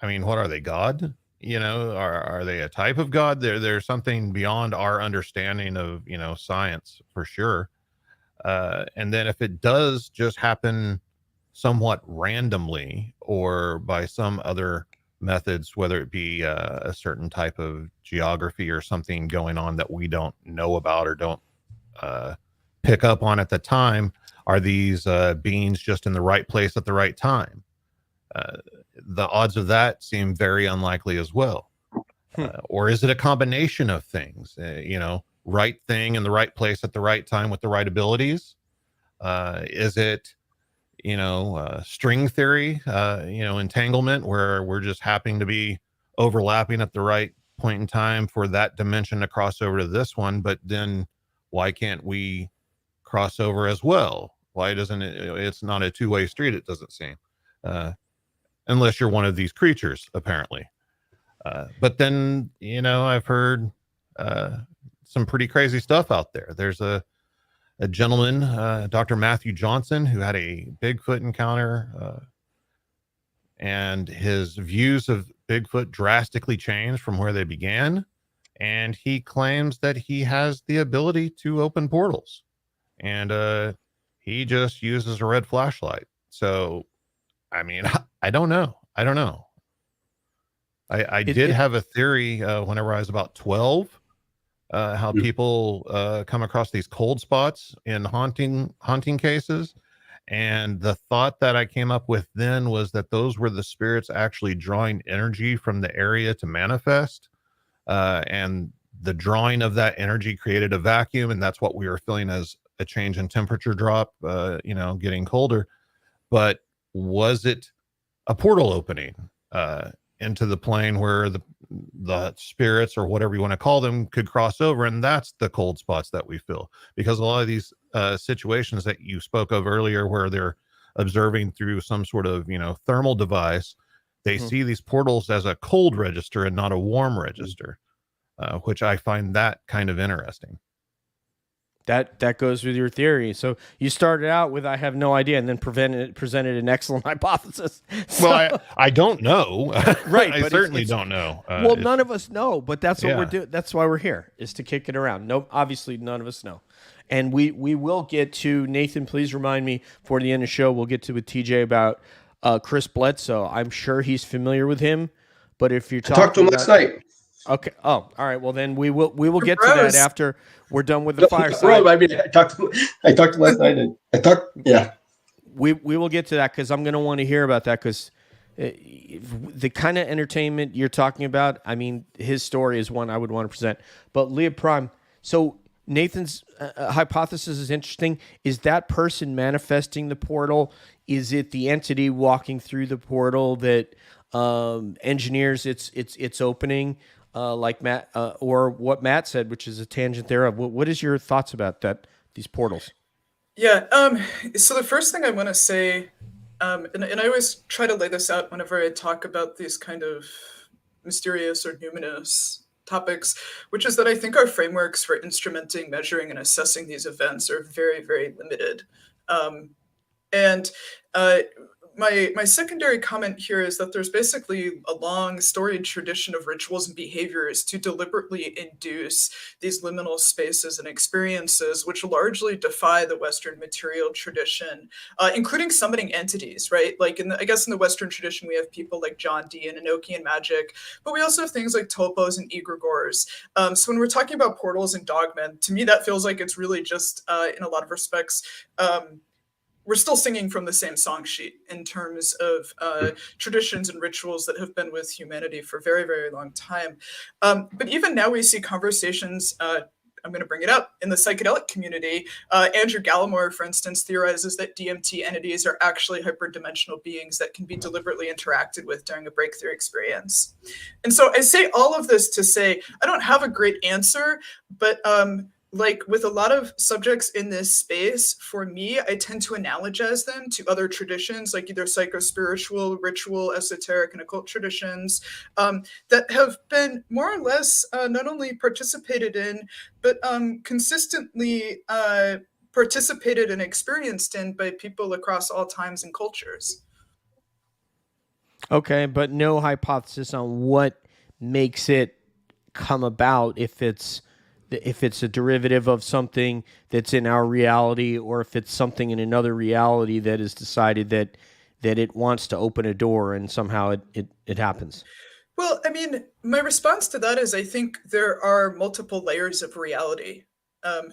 I mean, what are they, God? Are they a type of God? There's something beyond our understanding of science for sure. And then if it does just happen somewhat randomly or by some other methods, whether it be a certain type of geography or something going on that we don't know about or don't pick up on at the time, are these beings just in the right place at the right time? The odds of that seem very unlikely as well. Or is it a combination of things? Right thing in the right place at the right time with the right abilities? Is it, string theory, entanglement, where we're just happening to be overlapping at the right point in time for that dimension to cross over to this one, but then why can't we cross over as well? Why doesn't it's not a two-way street, it doesn't seem, unless you're one of these creatures, apparently. But then, I've heard some pretty crazy stuff out there. There's a gentleman, Dr. Matthew Johnson, who had a Bigfoot encounter, and his views of Bigfoot drastically changed from where they began. And he claims that he has the ability to open portals, and he just uses a red flashlight. So, I mean, I don't know. I did have a theory whenever I was about 12, how people come across these cold spots in haunting cases. And the thought that I came up with then was that those were the spirits actually drawing energy from the area to manifest. And the drawing of that energy created a vacuum. And that's what we were feeling as a change in temperature drop, getting colder. But was it a portal opening into the plane where the spirits, or whatever you want to call them, could cross over? And that's the cold spots that we feel, because a lot of these situations that you spoke of earlier, where they're observing through some sort of thermal device, they see these portals as a cold register and not a warm register, which I find that kind of interesting. That goes with your theory. So you started out with, I have no idea, and then presented an excellent hypothesis. So, well, I don't know. Right. I certainly don't know. Well, none of us know, but that's what we're doing. That's why we're here, is to kick it around. No, obviously none of us know. And we will get to, Nathan, please remind me for the end of the show, we'll get to with TJ about Chris Bledsoe. I'm sure he's familiar with him, but if you're talking, I talked to him last night. Okay. Oh, all right. Well, then we will get to that after we're done with the Fireside. I mean, I talked to last night. Yeah. We will get to that, because I'm going to want to hear about that, because the kind of entertainment you're talking about, I mean, his story is one I would want to present. But Leah Prime, so Nathan's hypothesis is interesting. Is that person manifesting the portal? Is it the entity walking through the portal that engineers its opening? Like Matt, or what Matt said, which is a tangent thereof. What is your thoughts about that? These portals? Yeah. So the first thing I want to say, and I always try to lay this out whenever I talk about these kind of mysterious or numinous topics, which is that I think our frameworks for instrumenting, measuring, and assessing these events are very, very limited. My secondary comment here is that there's basically a long storied tradition of rituals and behaviors to deliberately induce these liminal spaces and experiences, which largely defy the Western material tradition, including summoning entities, right? Like I guess in the Western tradition, we have people like John Dee and Enochian magic, but we also have things like topos and egregores. So when we're talking about portals and dogmen, to me, that feels like it's really just, in a lot of respects, we're still singing from the same song sheet in terms of traditions and rituals that have been with humanity for a very, very long time. But even now we see conversations, I'm going to bring it up, in the psychedelic community. Andrew Gallimore, for instance, theorizes that DMT entities are actually hyperdimensional beings that can be deliberately interacted with during a breakthrough experience. And so I say all of this to say, I don't have a great answer, but like with a lot of subjects in this space, for me, I tend to analogize them to other traditions, like either psycho-spiritual, ritual, esoteric, and occult traditions that have been more or less not only participated in, but consistently participated and experienced in by people across all times and cultures. Okay, but no hypothesis on what makes it come about, if it's if it's a derivative of something that's in our reality, or if it's something in another reality that has decided that it wants to open a door and somehow it happens. Well, I mean, my response to that is I think there are multiple layers of reality.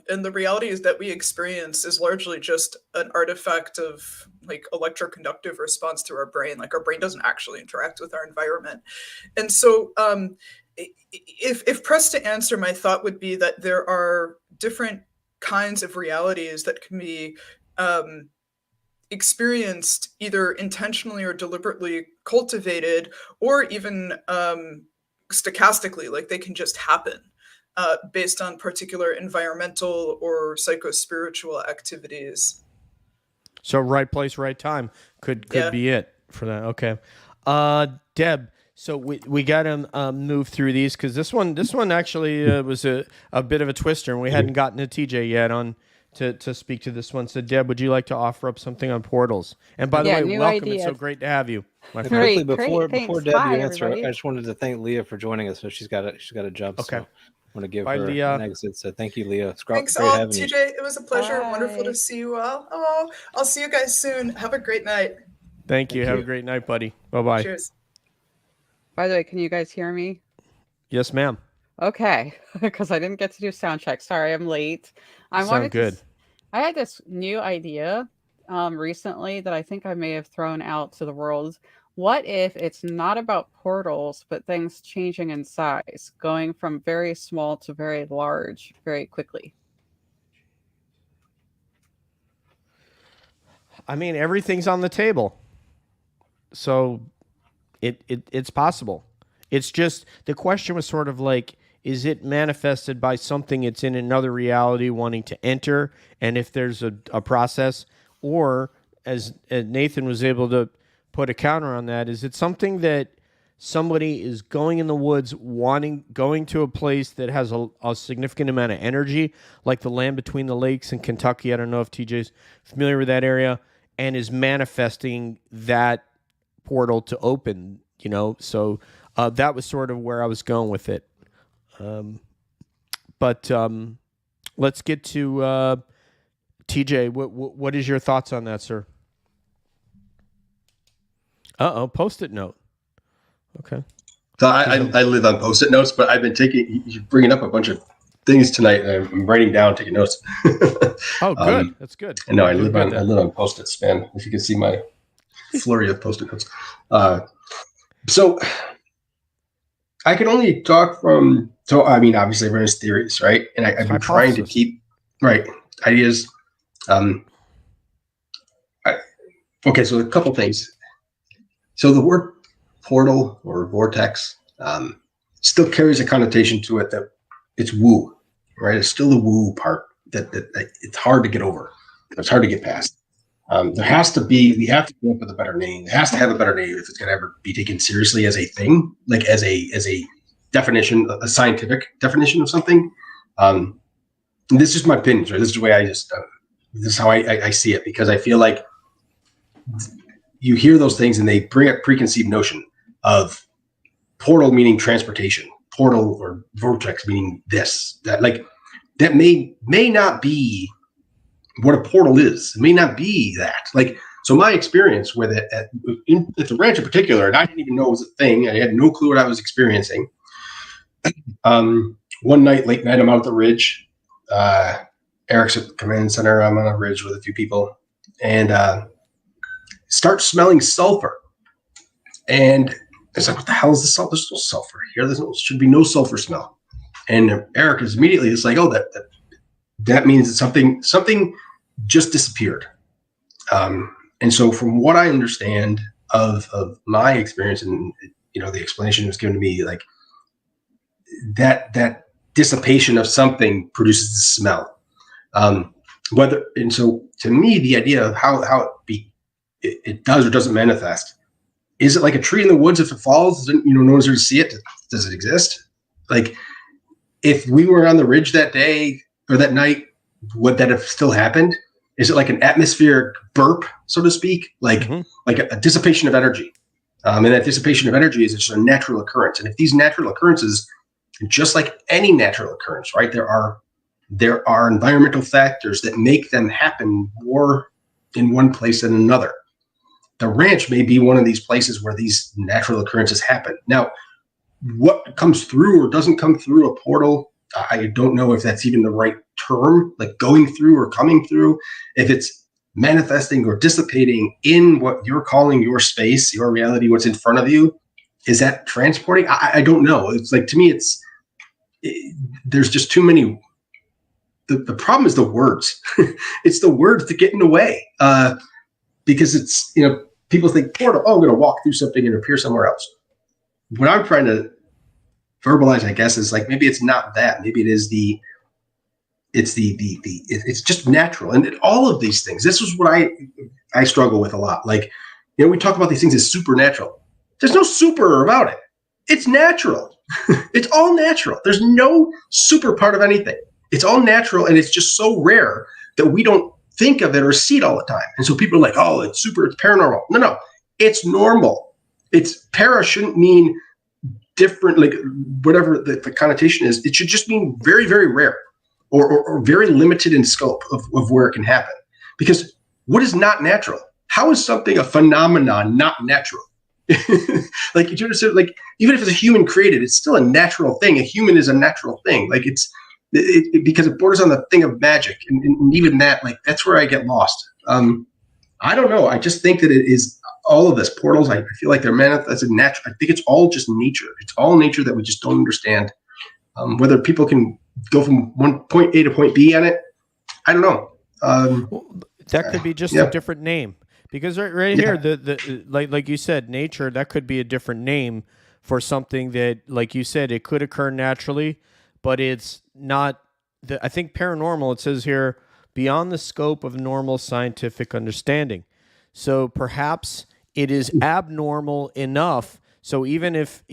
And the reality is that we experience is largely just an artifact of like electroconductive response through our brain. Like our brain doesn't actually interact with our environment. And so if pressed to answer, my thought would be that there are different kinds of realities that can be experienced either intentionally or deliberately cultivated, or even stochastically, like they can just happen based on particular environmental or psycho-spiritual activities. So right place, right time could be it for that. Okay. Deb, so we got to move through these because this one actually was a bit of a twister, and we hadn't gotten to TJ yet on to speak to this one. So Deb, would you like to offer up something on portals? And by the way, welcome. Idea. It's so great to have you. My friend. Before Deb, you answer, I just wanted to thank Leah for joining us. So she's got to jump. Okay. So I want to give her an exit. So thank you, Leah. Thanks all, TJ. It was a pleasure. Bye. Wonderful to see you all. Oh, I'll see you guys soon. Have a great night. Thank you. Have a great night, buddy. Bye-bye. Cheers. By the way, can you guys hear me? Yes, ma'am. Okay, because I didn't get to do sound check. Sorry, I'm late. Sound good. I had this new idea recently that I think I may have thrown out to the world. What if it's not about portals, but things changing in size, going from very small to very large very quickly? I mean, everything's on the table. So it's possible. It's just the question was sort of like, is it manifested by something it's in another reality wanting to enter? And if there's a process, or as Nathan was able to put a counter on that, is it something that somebody is going in the woods, going to a place that has a significant amount of energy, like the land between the lakes in Kentucky? I don't know if TJ's familiar with that area, and is manifesting that portal to open, so that was sort of where I was going with it. But let's get to TJ. What is your thoughts on that, sir? Post-it note. Okay. So I live on Post-it notes, but I've been you're bringing up a bunch of things tonight, and I'm writing down, taking notes. Oh, good. That's good. And no, I live on Post-its, man. If you can see my flurry of Post-it notes. So I can only talk obviously everyone's theories, right? And I've been trying to keep ideas. Okay, so a couple things. So the word portal or vortex still carries a connotation to it that it's woo, right? It's still the woo part that it's hard to get over. It's hard to get past. We have to come up with a better name. It has to have a better name if it's going to ever be taken seriously as a thing, like as a definition, a scientific definition of something. This is my opinion, right? This is the way this is how I see it, because I feel like you hear those things and they bring up preconceived notion of portal meaning transportation, portal or vortex meaning this, that, like that may not be what a portal is. It may not be that. Like, so my experience with it at the ranch in particular, and I didn't even know it was a thing. I had no clue what I was experiencing. One night, late night, I'm out at the ridge. Eric's at the command center. I'm on a ridge with a few people, and start smelling sulfur. And it's like, what the hell is this? There's no sulfur here. Should be no sulfur smell. And Eric is immediately just like, oh, that means that something just disappeared. And so from what I understand of my experience, and the explanation was given to me, like that dissipation of something produces the smell. And so to me, the idea of how it does or doesn't manifest, is it like a tree in the woods? If it falls, no one's there to see it. Does it exist? Like, if we were on the ridge that day or that night, would that have still happened? Is it like an atmospheric burp, so to speak, like a dissipation of energy? And that dissipation of energy is just a natural occurrence. And if these natural occurrences just like any natural occurrence, right? There are environmental factors that make them happen more in one place than another. The ranch may be one of these places where these natural occurrences happen. Now, what comes through or doesn't come through a portal, I don't know if that's even the right term, like going through or coming through, if it's manifesting or dissipating in what you're calling your space, your reality, what's in front of you. Is that transporting? I don't know. It's like, to me, there's just too many. The problem is the words. It's the words that get in the way, because it's, people think portal, oh, I'm going to walk through something and appear somewhere else. What I'm trying to verbalize, I guess, is like, maybe it's not that. Maybe it is it's just natural. And all of these things, this is what I struggle with a lot. Like, we talk about these things as supernatural. There's no super about it. It's natural. It's all natural. There's no super part of anything. It's all natural, and it's just so rare that we don't think of it or see it all the time. And so people are like, oh, it's super, it's paranormal. No, it's normal. It's para shouldn't mean different, like whatever the connotation is. It should just mean very, very rare or very limited in scope of where it can happen. Because what is not natural? How is something a phenomenon not natural? Like, you understand, like, even if it's a human created, it's still a natural thing. A human is a natural thing. Like, because it borders on the thing of magic, and even that, like, that's where I get lost. I don't know. I just think that it is all of this portals. I feel like they're manifested natural. I think it's all just nature. It's all nature that we just don't understand. Whether people can go from point A to point B on it, I don't know. That could be just a different name. Because right here, like you said, nature, that could be a different name for something that, like you said, it could occur naturally, but it's not. I think paranormal, it says here, beyond the scope of normal scientific understanding. So perhaps it is abnormal enough. So even if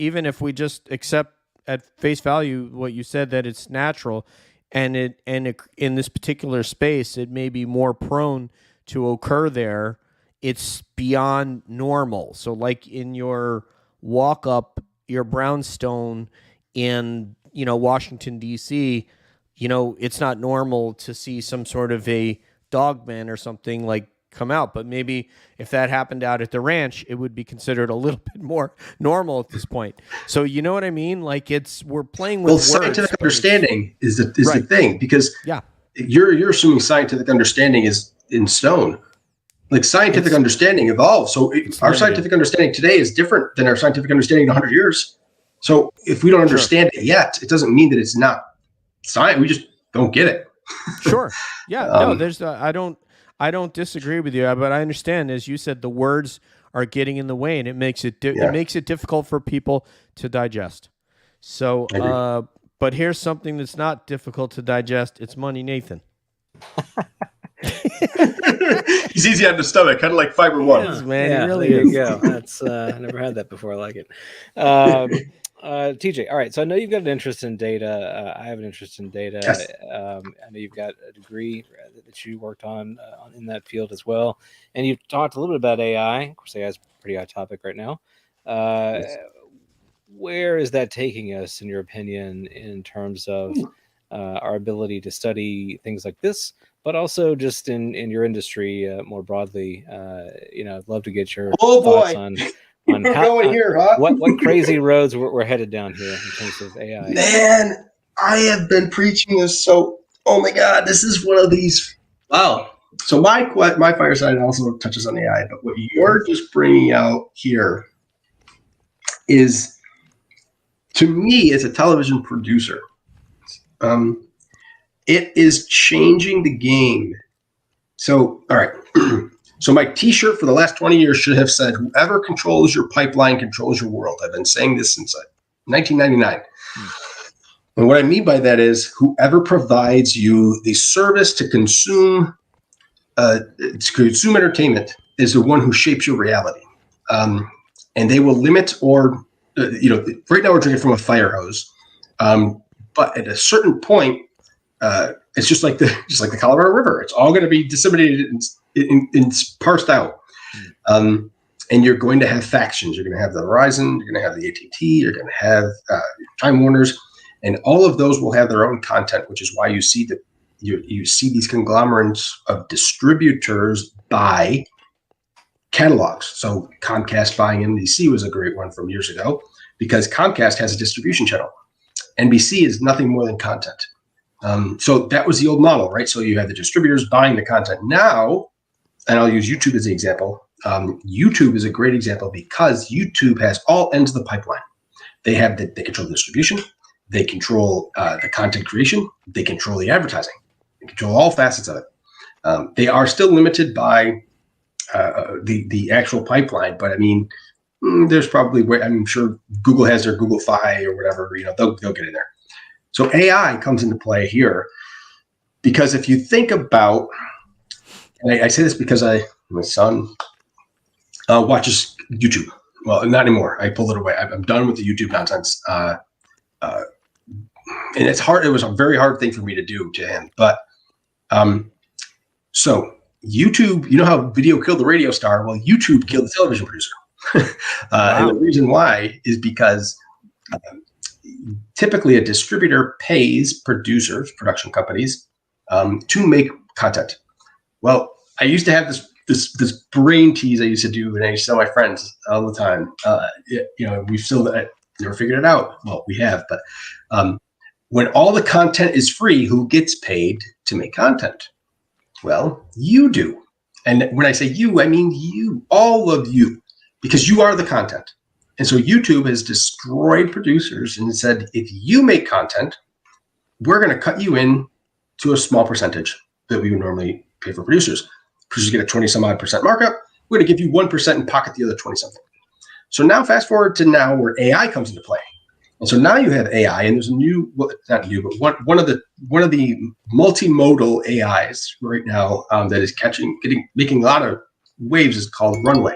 we just accept at face value what you said, that it's natural, and it in this particular space, it may be more prone to occur there. It's beyond normal. So like in your walk up your brownstone in, Washington, D.C., it's not normal to see some sort of a dogman or something like come out. But maybe if that happened out at the ranch, it would be considered a little bit more normal at this point. So you know what I mean? Like, we're playing with words. Scientific understanding is the thing, because you're assuming scientific understanding is in stone. Like, scientific understanding evolves. So our scientific understanding today is different than our scientific understanding in 100 years. So if we don't understand it yet, it doesn't mean that it's not science. We just don't get it. Sure. Yeah. No, there's I don't disagree with you, but I understand, as you said, the words are getting in the way, and it makes it difficult for people to digest. So, but here's something that's not difficult to digest. It's money, Nathan. He's easy on the stomach, kind of like Fiber One. Yes, man, he really is. You go. That's I never had that before. I like it. TJ, all right. So I know you've got an interest in data. I have an interest in data. Yes. I know you've got a degree that you worked on in that field as well, and you've talked a little bit about AI. Of course, AI is a pretty hot topic right now. Yes. Where is that taking us, in your opinion, in terms of our ability to study things like this, but also just in your industry more broadly? I'd love to get your thoughts on what crazy roads we're headed down here in terms of AI. Man, I have been preaching this. So, oh my God, this is one of these. Wow. So my Fireside also touches on AI, but what you're just bringing out here is, to me, as a television producer, it is changing the game. So, all right. So my T-shirt for the last 20 years should have said, "Whoever controls your pipeline controls your world." I've been saying this since 1999. And what I mean by that is, whoever provides you the service to consume entertainment is the one who shapes your reality. And they will limit or, right now we're drinking from a fire hose. But at a certain point, it's just like the Colorado River. It's all going to be disseminated and parsed out. And you're going to have factions. You're going to have the Verizon. You're going to have the AT&T. You're going to have Time Warners. And all of those will have their own content, which is why you see you see these conglomerates of distributors buy catalogs. So Comcast buying NBC was a great one from years ago, because Comcast has a distribution channel. NBC is nothing more than content. So that was the old model, right? So you have the distributors buying the content. Now, and I'll use YouTube as the example. YouTube is a great example because YouTube has all ends of the pipeline. They control the distribution, they control the content creation, they control the advertising, they control all facets of it. They are still limited by the actual pipeline, but I mean, there's probably, I'm sure Google has their Google Fi or whatever, they'll get in there. So AI comes into play here, because if you think about, and I say this because my son watches YouTube. Well, not anymore. I pulled it away. I'm done with the YouTube nonsense. And it's hard. It was a very hard thing for me to do to him. But so YouTube, you know how video killed the radio star? Well, YouTube killed the television producer. And the reason why is because typically a distributor pays producers, production companies, to make content. Well, I used to have this brain tease I used to do, and I used to tell my friends all the time. We've still never figured it out. Well, we have, but when all the content is free, who gets paid to make content? Well, you do. And when I say you, I mean you, all of you, because you are the content. And so YouTube has destroyed producers and said, if you make content, we're going to cut you in to a small percentage that we would normally pay for producers. Producers get a 20-some-odd% markup. We're going to give you 1% and pocket the other 20-something. So now fast forward to now where AI comes into play. And so now you have AI, and there's a new, well, not new, but one of the multimodal AIs right now that is making a lot of waves is called Runway.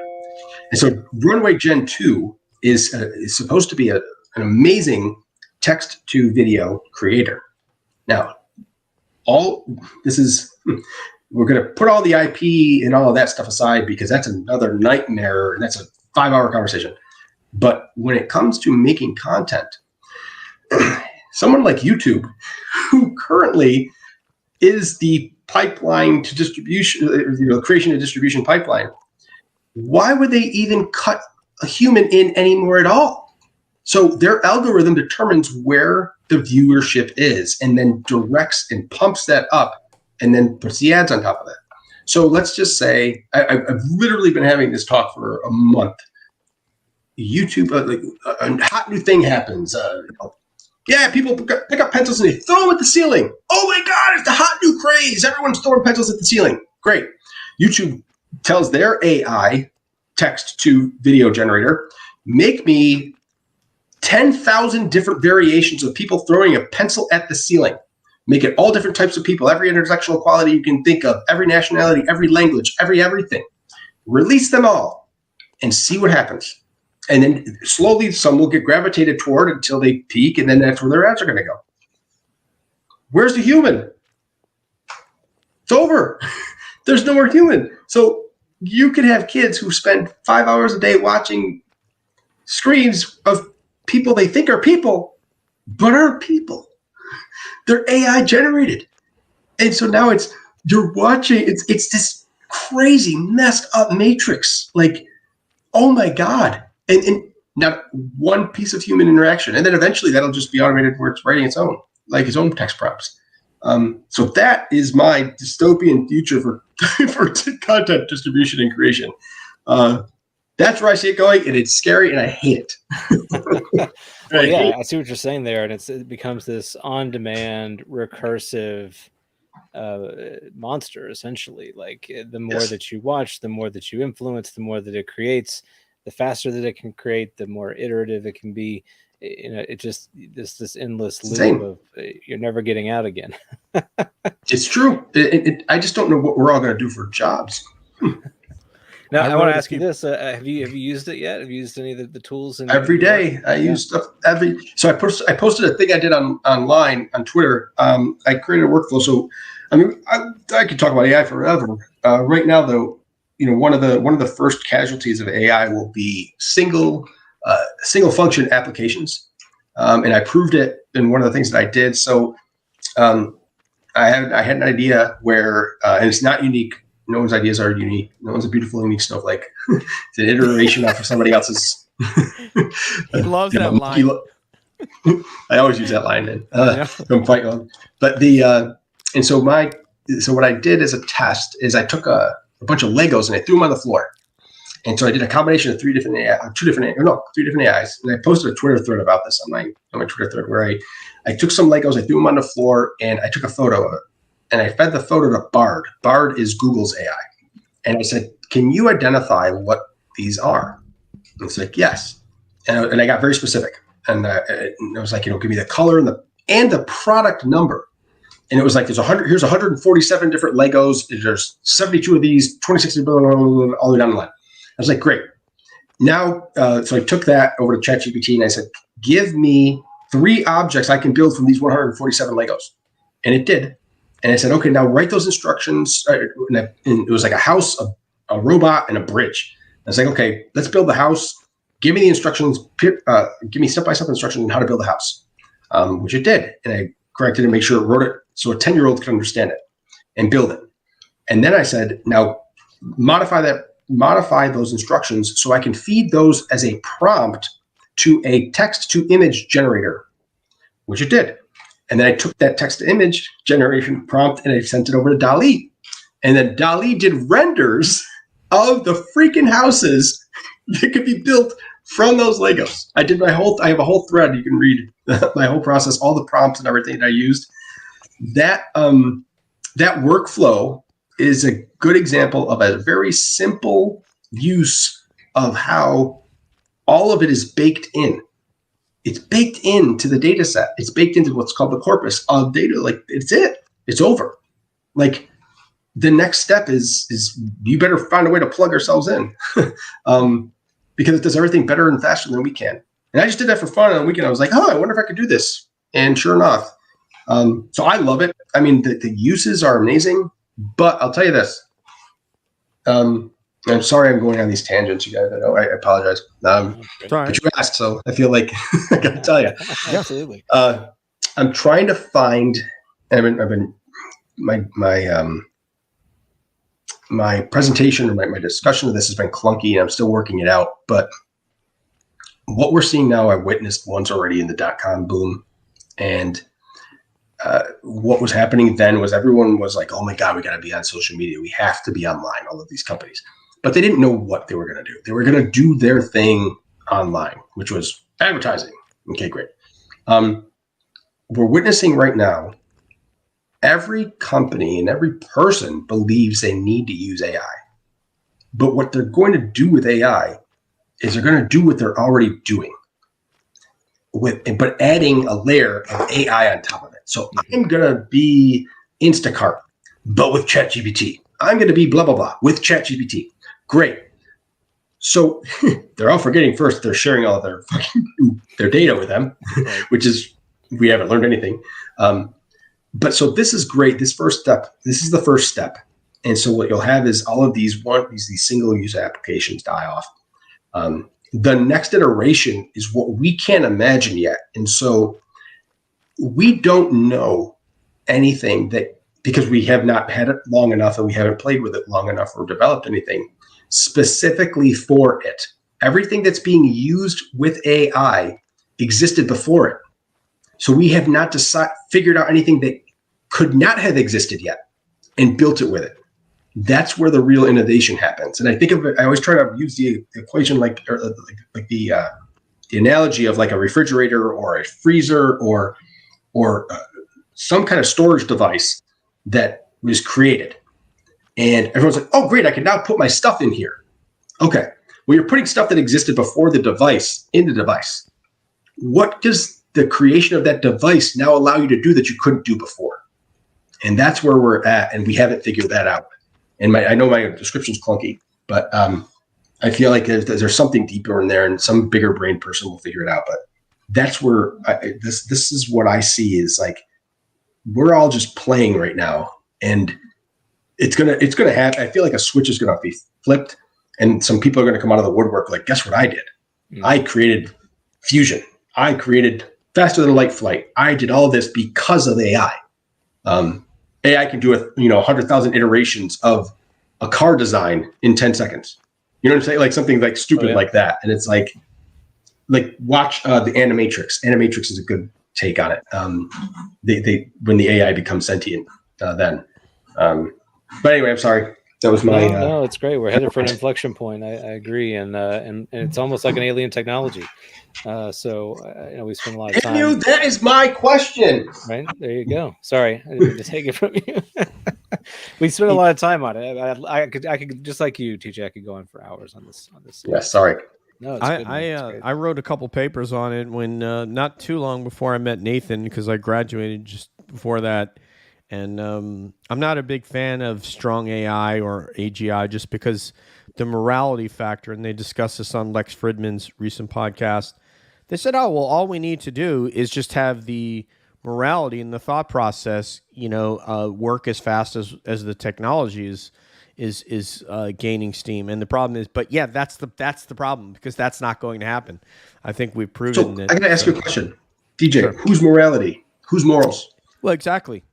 And so Runway Gen 2 is supposed to be an amazing text to video creator. Now, we're going to put all the IP and all of that stuff aside, because that's another nightmare, and that's a 5-hour conversation. But when it comes to making content, someone like YouTube, who currently is the pipeline to distribution, creation and distribution pipeline, why would they even cut a human in anymore at all? So their algorithm determines where the viewership is, and then directs and pumps that up, and then puts the ads on top of that. So let's just say, I've literally been having this talk for a month. YouTube, a hot new thing happens. People pick up pencils and they throw them at the ceiling. Oh my God, it's the hot new craze. Everyone's throwing pencils at the ceiling. Great. YouTube tells their AI text to video generator, make me 10,000 different variations of people throwing a pencil at the ceiling. Make it all different types of people, every intersectional quality you can think of, every nationality, every language, everything. Release them all and see what happens. And then slowly some will get gravitated toward until they peak, and then that's where their ads are going to go. Where's the human? It's over. There's no more human. So you could have kids who spend 5 hours a day watching screens of people they think are people, but aren't people. They're AI generated. And so now you're watching, it's this crazy messed up matrix. Like, oh my God. And not one piece of human interaction. And then eventually that'll just be automated where it's writing its own text prompts. So that is my dystopian future for content distribution and creation. That's where I see it going, and it's scary, and I hate it. Well, yeah, I see what you're saying there, and it becomes this on-demand, recursive monster, essentially. Like, the more that you watch, the more that you influence, the more that it creates, the faster that it can create, the more iterative it can be. It just this endless loop of you're never getting out again. It's true. I just don't know what we're all going to do for jobs. Now, I want to ask you this: have you used it yet? Have you used any of the tools? Every day, I use stuff So I posted a thing I did online on Twitter. I created a workflow. So I mean, I could talk about AI forever. Right now, though, one of the first casualties of AI will be single function applications. And I proved it been one of the things that I did. So I had an idea where, and it's not unique. No one's ideas are unique. No one's a beautiful, unique snowflake. It's an iteration off of somebody else's. He loves that line. I always use that line, man. Don't fight on. But so what I did as a test is I took a bunch of Legos and I threw them on the floor. And so I did a combination of three different AIs. And I posted a Twitter thread about this on my Twitter thread where I took some Legos, I threw them on the floor, and I took a photo of it. And I fed the photo to Bard. Bard is Google's AI. And I said, can you identify what these are? And it's like, yes. And I got very specific. And I was like, give me the color and the product number. And it was like, here's 147 different Legos. There's 72 of these, 26, blah, blah, blah, blah, all the way down the line. I was like, great. Now, so I took that over to ChatGPT and I said, give me 3 objects I can build from these 147 Legos. And it did. And I said, okay, now write those instructions. And it was like a house, a robot, and a bridge. I was like, okay, let's build the house. Give me the instructions. Give me step-by-step instructions on how to build a house, which it did. And I corrected and made sure it wrote it so a 10-year-old could understand it and build it. And then I said, now modify those instructions so I can feed those as a prompt to a text-to-image generator, which it did. And then I took that text-to-image generation prompt and I sent it over to DALL-E. And then DALL-E did renders of the freaking houses that could be built from those Legos. I have a whole thread. You can read my whole process, all the prompts and everything that I used. That workflow is a good example of a very simple use of how all of it is baked in. It's baked into the data set. It's baked into what's called the corpus of data. Like, it's it. It's over. Like, the next step is you better find a way to plug ourselves in because it does everything better and faster than we can. And I just did that for fun on the weekend. I was like, oh, I wonder if I could do this. And sure enough. So I love it. I mean, the uses are amazing, but I'll tell you this. I'm sorry I'm going on these tangents, you guys. I know. I apologize. But you asked, so I feel like I got to tell you. Absolutely. I'm trying to find. My presentation or my discussion of this has been clunky, and I'm still working it out. But what we're seeing now, I witnessed once already in the .com boom, and what was happening then was everyone was like, "Oh my God, we got to be on social media. We have to be online." All of these companies. But they didn't know what they were going to do. They were going to do their thing online, which was advertising. Okay, great. We're witnessing right now, every company and every person believes they need to use AI. But what they're going to do with AI is they're going to do what they're already doing, but adding a layer of AI on top of it. So I'm going to be Instacart, but with ChatGPT. I'm going to be blah, blah, blah with ChatGPT. Great. So they're all forgetting first they're sharing all their data with them, which is, we haven't learned anything. But so this is great. This is the first step. And so what you'll have is all of these single use applications die off. The next iteration is what we can't imagine yet. And so we don't know anything because we have not had it long enough and we haven't played with it long enough or developed anything specifically for it. Everything that's being used with AI existed before it. So we have not figured out anything that could not have existed yet and built it with it. That's where the real innovation happens. And I think of it, I always try to use the equation like the analogy of like a refrigerator or a freezer or some kind of storage device that was created. And everyone's like, oh, great, I can now put my stuff in here. Okay, well, you're putting stuff that existed before the device in the device. What does the creation of that device now allow you to do that you couldn't do before? And that's where we're at, and we haven't figured that out. And I know my description's clunky, but I feel like there's something deeper in there, and some bigger brain person will figure it out. But that's where this is what I see is like we're all just playing right now, and it's gonna happen. I feel like a switch is gonna be flipped, and some people are gonna come out of the woodwork like, guess what I did? I created fusion. I created faster than light flight. I did all this because of AI. AI can do 100,000 iterations of a car design in 10 seconds. You know what I'm saying? Like something like stupid like that. And it's like watch the Animatrix. Animatrix is a good take on it. They when the AI becomes sentient, then. But anyway, I'm sorry. That was my. No, it's great. We're headed for an inflection point. I agree, and it's almost like an alien technology. So we spend a lot of time. That is my question. Right there, you go. Sorry, I didn't mean to take it from you. We spent a lot of time on it. I could just like you, TJ. I could go on for hours on this. Yeah, sorry. No, I wrote a couple papers on it when not too long before I met Nathan, because I graduated just before that. And I'm not a big fan of strong AI or AGI just because the morality factor, and they discussed this on Lex Fridman's recent podcast. They said, oh, well, all we need to do is just have the morality and the thought process, work as fast as the technology is gaining steam. And the problem is, but yeah, that's the problem, because that's not going to happen. I think we've proven that. I got to ask you a question. DJ, sure. Whose morality? Whose morals? Well, exactly.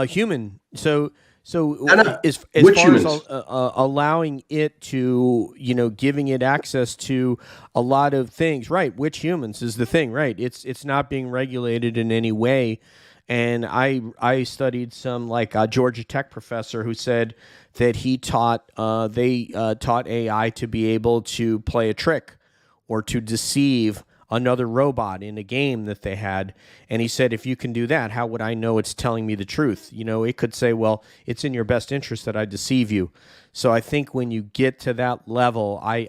Human. So as which far humans? As allowing it to, giving it access to a lot of things, right? Which humans is the thing, right? It's not being regulated in any way. And I studied some Georgia Tech professor who said that he taught taught AI to be able to play a trick or to deceive another robot in a game that they had. And he said, if you can do that, how would I know it's telling me the truth? It could say, well, it's in your best interest that I deceive you. So I think when you get to that level, I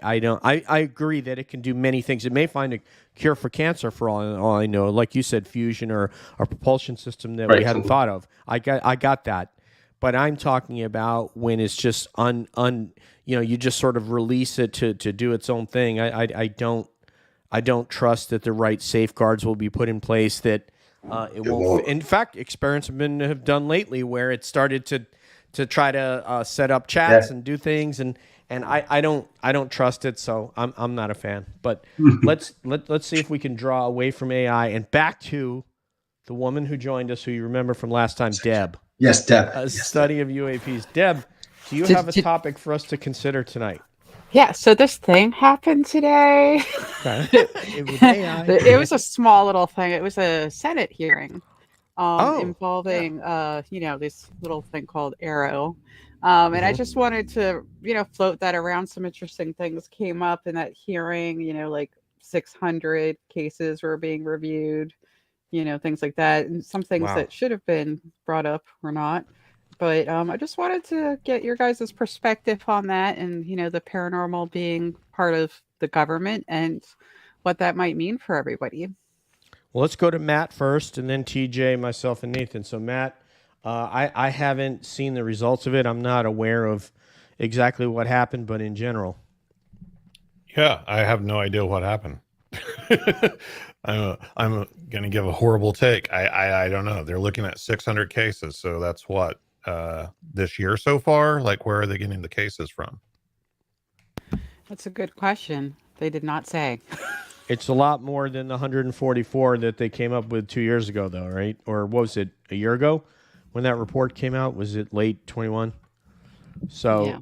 agree that it can do many things. It may find a cure for cancer for all I know, like you said, fusion or a propulsion system that we hadn't thought of. I got that. But I'm talking about when it's just you just sort of release it to do its own thing. I don't trust that the right safeguards will be put in place, that it won't. In fact, experiments have done lately where it started to try to set up chats and do things, and I don't trust it, so I'm not a fan. But let's see if we can draw away from AI and back to the woman who joined us, who you remember from last time, Deb. Yes, Deb. A study of UAPs. Deb, do you have a topic for us to consider tonight? Yeah, so this thing happened today. Okay. It was AI. It was a small little thing. It was a Senate hearing involving, this little thing called Arrow. And I just wanted to, float that around. Some interesting things came up in that hearing, like 600 cases were being reviewed, things like that. And some things that should have been brought up were not. But I just wanted to get your guys' perspective on that, and, the paranormal being part of the government and what that might mean for everybody. Well, let's go to Matt first, and then TJ, myself, and Nathan. So, Matt, I haven't seen the results of it. I'm not aware of exactly what happened, but in general. Yeah, I have no idea what happened. I'm going to give a horrible take. I don't know. They're looking at 600 cases, so that's what? This year so far? Where are they getting the cases from? That's a good question. They did not say. It's a lot more than the 144 that they came up with 2 years ago, though, right? Or was it a year ago when that report came out? Was it late 21? So,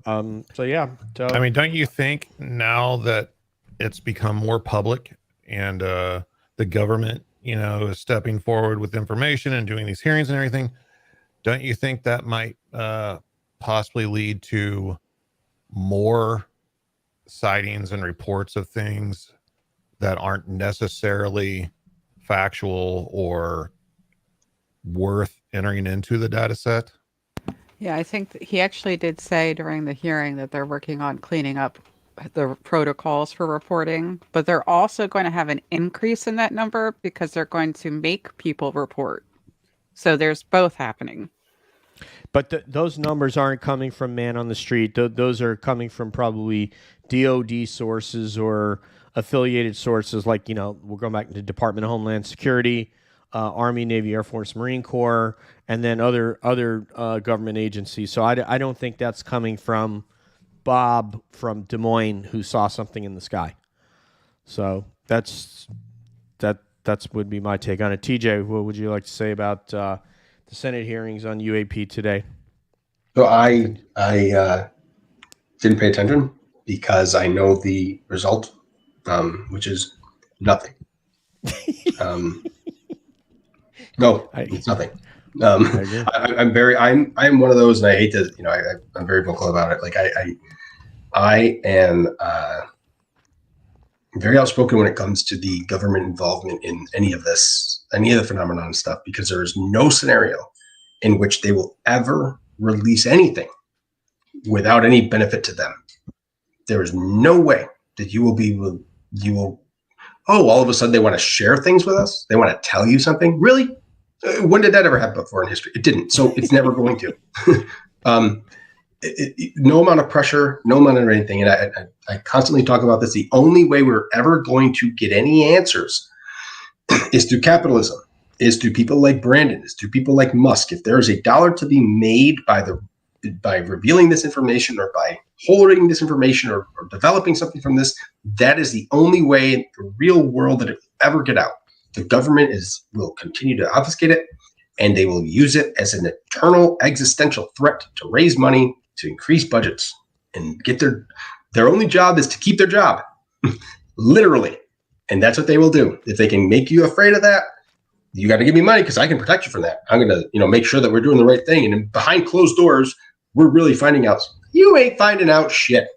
yeah. So, I mean, don't you think now that it's become more public and the government, is stepping forward with information and doing these hearings and everything, don't you think that might possibly lead to more sightings and reports of things that aren't necessarily factual or worth entering into the data set? Yeah, I think he actually did say during the hearing that they're working on cleaning up the protocols for reporting, but they're also going to have an increase in that number because they're going to make people report. So there's both happening. But those numbers aren't coming from man on the street. Those are coming from probably DOD sources or affiliated sources, we're going back to Department of Homeland Security, Army, Navy, Air Force, Marine Corps, and then other government agencies. So I don't think that's coming from Bob from Des Moines who saw something in the sky. So that's that's would be my take on it. TJ, what would you like to say about the Senate hearings on UAP today? So I didn't pay attention because I know the result, which is nothing. No, it's nothing. I'm one of those, and I hate to, I'm very vocal about it. Like I am very outspoken when it comes to the government involvement in any of this, any of the phenomenon stuff, because there is no scenario in which they will ever release anything without any benefit to them. There is no way that all of a sudden they want to share things with us. They want to tell you something. Really? When did that ever happen before in history? It didn't. So it's never going to. No amount of pressure, no amount of anything. And I constantly talk about this. The only way we're ever going to get any answers is through capitalism, is through people like Brandon, is through people like Musk. If there is a dollar to be made by revealing this information or by holding this information or developing something from this, that is the only way in the real world that it will ever get out. The government will continue to obfuscate it, and they will use it as an eternal existential threat to raise money, to increase budgets, and get their only job is to keep their job, literally. And that's what they will do. If they can make you afraid of that, you got to give me money because I can protect you from that. I'm going to, make sure that we're doing the right thing. And behind closed doors, we're really finding out. You ain't finding out shit.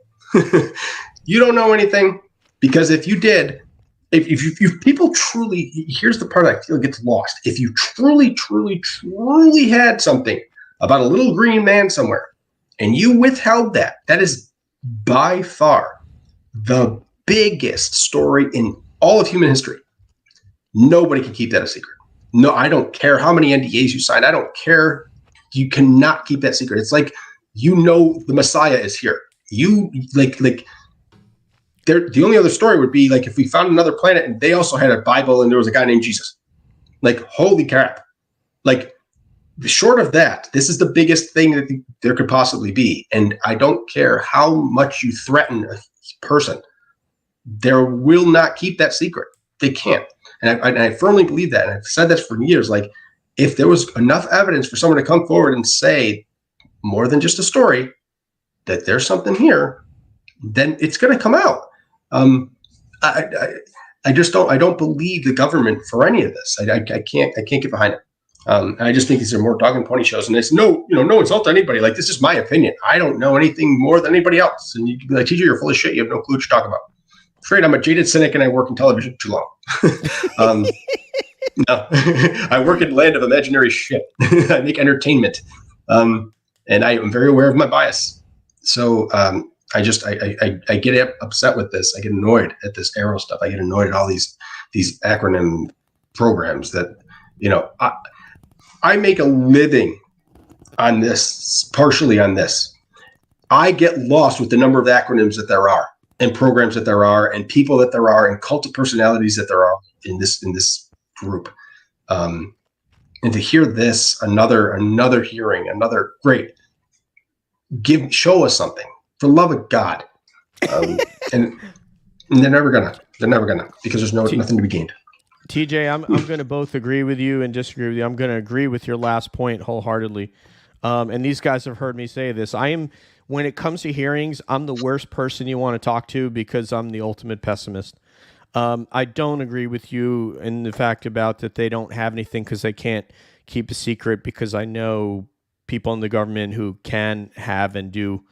You don't know anything, because if you did, if people truly, here's the part I feel gets lost. If you truly, truly, truly had something about a little green man somewhere and you withheld that, that is by far the biggest story in all of human history. Nobody can keep that a secret. No, I don't care how many NDAs you sign. I don't care. You cannot keep that secret. It's like, the Messiah is here. The only other story would be like if we found another planet and they also had a Bible and there was a guy named Jesus. Like, holy crap. Like, short of that, this is the biggest thing that there could possibly be. And I don't care how much you threaten a person. They will not keep that secret. They can't. And I firmly believe that. And I've said this for years. Like, if there was enough evidence for someone to come forward and say more than just a story, that there's something here, then it's going to come out. I just don't believe the government for any of this. I can't get behind it. I just think these are more dog and pony shows, and it's no insult to anybody. Like, this is my opinion. I don't know anything more than anybody else. And you can be like, TJ, you're full of shit. You have no clue what you're talking about. Afraid I'm a jaded cynic and I work in television too long. No, I work in the land of imaginary shit. I make entertainment. And I am very aware of my bias. So I get upset with this. I get annoyed at this Arrow stuff. I get annoyed at all these acronym programs that, I make a living on this, partially on this. I get lost with the number of acronyms that there are, and programs that there are, and people that there are, and cult of personalities that there are in this group. And to hear this, another hearing, another great, show us something, for the love of God. And they're never gonna, because there's nothing to be gained. TJ, I'm going to both agree with you and disagree with you. I'm going to agree with your last point wholeheartedly. And these guys have heard me say this. When it comes to hearings, I'm the worst person you want to talk to because I'm the ultimate pessimist. I don't agree with you in the fact about that they don't have anything because they can't keep a secret, because I know people in the government who can have and do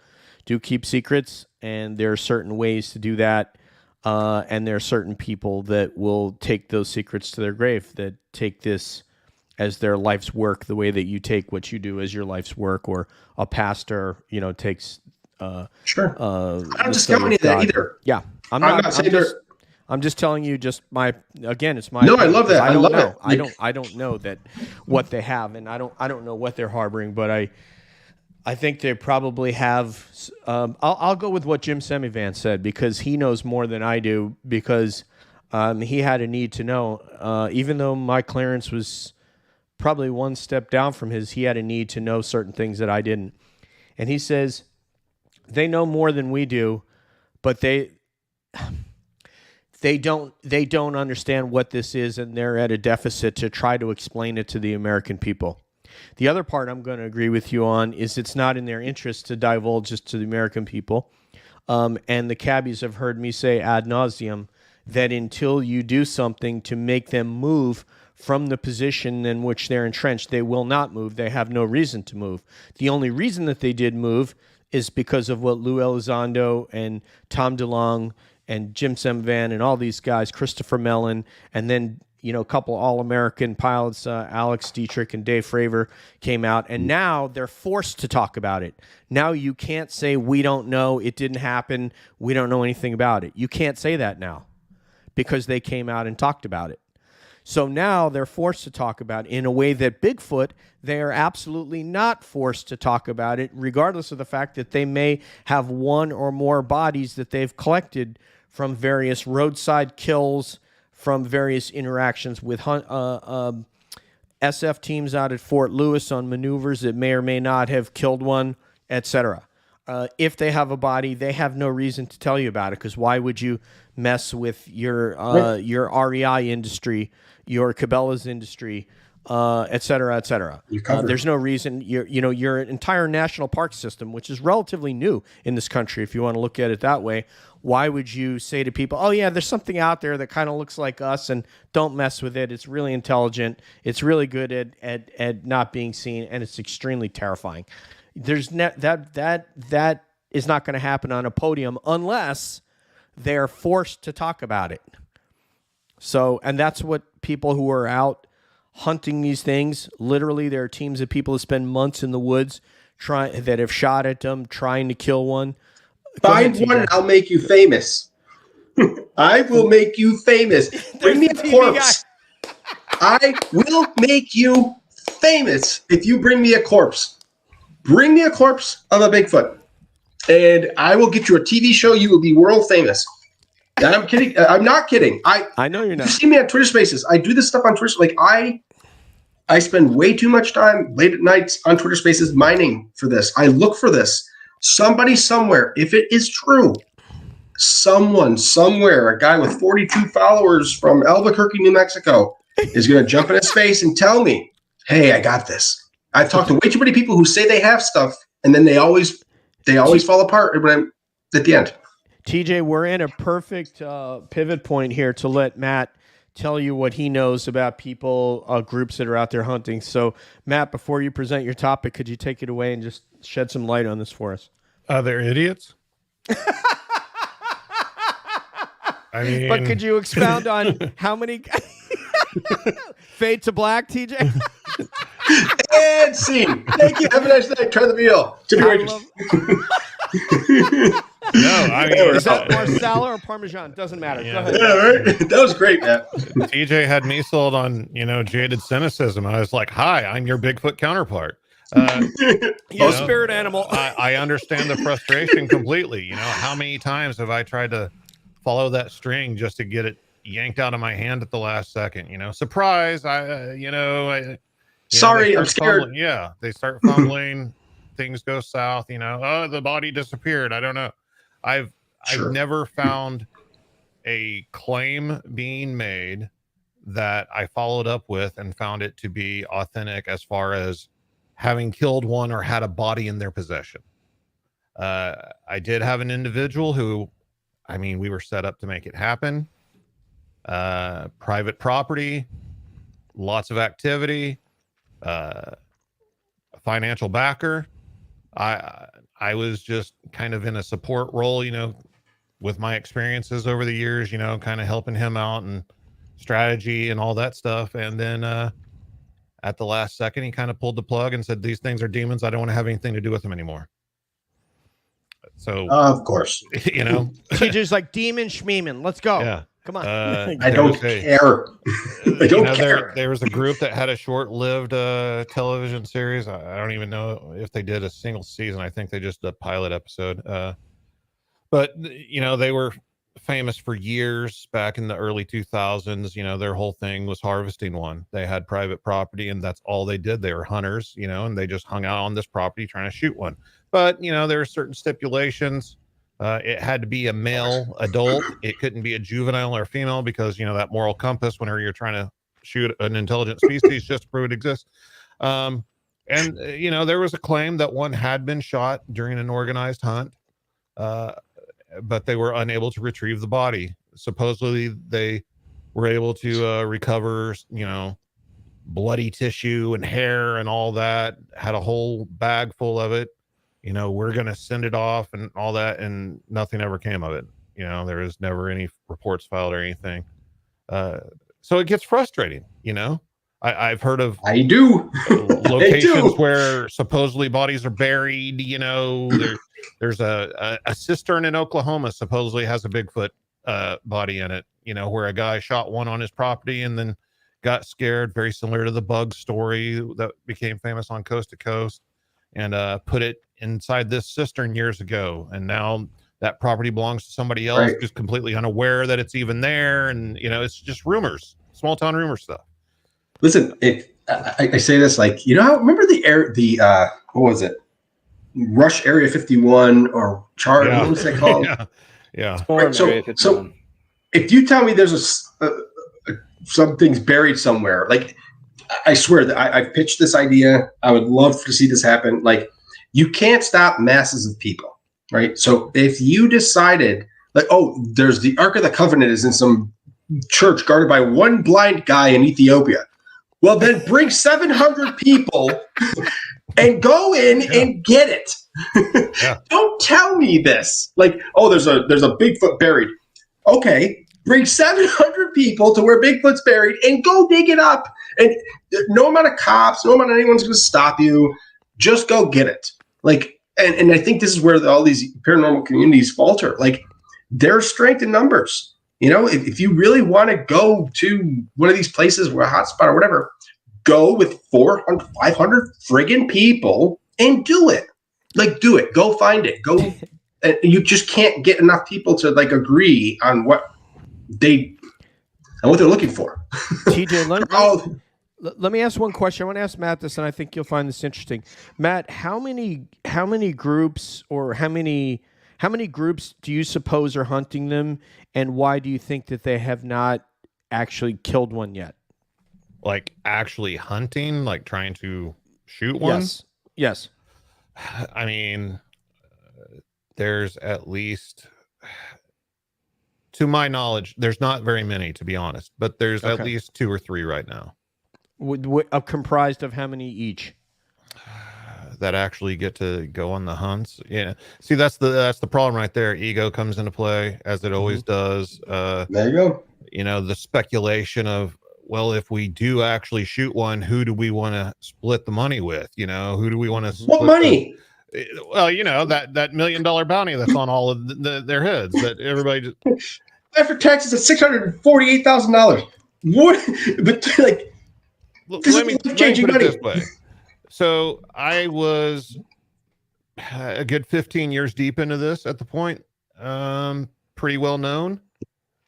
keep secrets, and there are certain ways to do that. And there are certain people that will take those secrets to their grave, that take this as their life's work, the way that you take what you do as your life's work, or a pastor, takes. Sure. I don't discount any of that either. Yeah, I'm just telling you, it's my. No, I love that. I don't know that what they have, and I don't know what they're harboring, but I think they probably have. I'll go with what Jim Semivan said, because he knows more than I do, because he had a need to know. Even though my clearance was probably one step down from his, he had a need to know certain things that I didn't. And he says they know more than we do, but they don't understand what this is, and they're at a deficit to try to explain it to the American people. The other part I'm going to agree with you on is it's not in their interest to divulge this to the American people. And the cabbies have heard me say ad nauseum that until you do something to make them move from the position in which they're entrenched, they will not move. They have no reason to move. The only reason that they did move is because of what Lou Elizondo and Tom DeLonge and Jim Semvan and all these guys, Christopher Mellon, and then, you know, a couple All-American pilots, Alex Dietrich and Dave Fravor came out, and now they're forced to talk about it. Now you can't say, we don't know, it didn't happen, we don't know anything about it. You can't say that now because they came out and talked about it. So now they're forced to talk about it in a way that Bigfoot, they are absolutely not forced to talk about it, regardless of the fact that they may have one or more bodies that they've collected from various roadside kills, from various interactions with SF teams out at Fort Lewis on maneuvers that may or may not have killed one, etc. If they have a body, they have no reason to tell you about it, because why would you mess with your REI industry, your Cabela's industry, et cetera, et cetera. There's no reason. Your entire national park system, which is relatively new in this country, if you want to look at it that way, why would you say to people, oh yeah, there's something out there that kind of looks like us, and don't mess with it. It's really intelligent. It's really good at not being seen, and it's extremely terrifying. There's that is not going to happen on a podium unless they're forced to talk about it. So, and that's what people who are out hunting these things, literally there are teams of people that spend months in the woods that have shot at them, trying to kill one. Find one and I'll make you famous. I will make you famous. Bring me a corpse. I will make you famous if you bring me a corpse. Bring me a corpse of a Bigfoot, and I will get you a TV show. You will be world famous. And I'm kidding. I'm not kidding. I know you're not. You see me on Twitter Spaces. I do this stuff on Twitter. Like I spend way too much time late at nights on Twitter Spaces mining for this. I look for this. Somebody somewhere, if it is true, someone somewhere, a guy with 42 followers from Albuquerque, New Mexico, is going to jump in his face and tell me, hey, I got this. I've talked to way too many people who say they have stuff, and then they always fall apart when I'm at the end. TJ, we're in a perfect pivot point here to let Matt tell you what he knows about people, groups that are out there hunting. So, Matt, before you present your topic, could you take it away and just shed some light on this for us? They're idiots. I mean, but could you expound on how many? Fade to black, TJ. And scene. Thank you. Have a nice night. Try the meal. No, I mean, is that Marsala or Parmesan? Doesn't matter. Yeah. Go ahead. Yeah, right? That was great, Matt. TJ had me sold on, jaded cynicism. I was like, hi, I'm your Bigfoot counterpart. Spirit animal. I understand the frustration completely. How many times have I tried to follow that string just to get it yanked out of my hand at the last second? Surprise. Sorry, I'm scared. Fumbling. Yeah, they start fumbling. Things go south. Oh, the body disappeared. I don't know. I've never found a claim being made that I followed up with and found it to be authentic as far as having killed one or had a body in their possession. I did have an individual who, we were set up to make it happen. Private property, lots of activity, a financial backer. I was just kind of in a support role, with my experiences over the years, kind of helping him out and strategy and all that stuff. And then at the last second, he kind of pulled the plug and said, these things are demons. I don't want to have anything to do with them anymore. So, of course, TJ's like demon schmeeman. Let's go. Yeah. Come on. I don't care. I don't care. There was a group that had a short-lived television series. I don't even know if they did a single season. I think they just did a pilot episode. But they were famous for years back in the early 2000s. Their whole thing was harvesting one. They had private property, and that's all they did. They were hunters, and they just hung out on this property trying to shoot one. But there are certain stipulations. It had to be a male adult. It couldn't be a juvenile or female because, that moral compass, whenever you're trying to shoot an intelligent species, just to prove it exists. And there was a claim that one had been shot during an organized hunt, but they were unable to retrieve the body. Supposedly they were able to recover, bloody tissue and hair and all that, had a whole bag full of it. We're going to send it off and all that, and nothing ever came of it. There was never any reports filed or anything. So it gets frustrating, I've heard of locations where supposedly bodies are buried, there's a cistern in Oklahoma supposedly has a Bigfoot body in it, where a guy shot one on his property and then got scared, very similar to the bug story that became famous on Coast to Coast, and put it inside this cistern years ago, and now that property belongs to somebody else who's completely unaware that it's even there. And it's just rumors, small town rumor stuff. Listen, I say this like, remember what was it, Rush Area 51 or Charter? What was that called? Yeah. Right, so if you tell me there's something's buried somewhere, like, I swear that I've pitched this idea. I would love to see this happen. Like, you can't stop masses of people, right? So if you decided, like, there's the Ark of the Covenant is in some church guarded by one blind guy in Ethiopia. Well, then bring 700 people and go in and get it. Don't tell me this. Like, there's a Bigfoot buried. Okay, bring 700 people to where Bigfoot's buried and go dig it up. And no amount of cops, no amount of anyone's going to stop you. Just go get it. Like, and I think this is where all these paranormal communities falter. Like, there's strength in numbers. If you really want to go to one of these places where a hotspot or whatever, go with 400, 500 friggin' people and do it. Like, do it. Go find it. Go. And you just can't get enough people to agree on what they're looking for. TJ, let me ask one question. I want to ask Matt this, and I think you'll find this interesting. Matt, how many groups or how many groups do you suppose are hunting them, and why do you think that they have not actually killed one yet? Like, actually hunting, like trying to shoot one? Yes. I mean, there's at least, to my knowledge, there's not very many, to be honest, but there's at least 2 or 3 right now. Comprised of how many each? That actually get to go on the hunts. Yeah. See, that's the problem right there. Ego comes into play, as it always does. There you go. The speculation of, well, if we do actually shoot one, who do we want to split the money with? Who do we want to? What money? Well, that $1 million bounty that's on all of their heads that everybody just. After taxes at $648,000. What? But like, let me put it this way. So I was a good 15 years deep into this at the point. Pretty well known.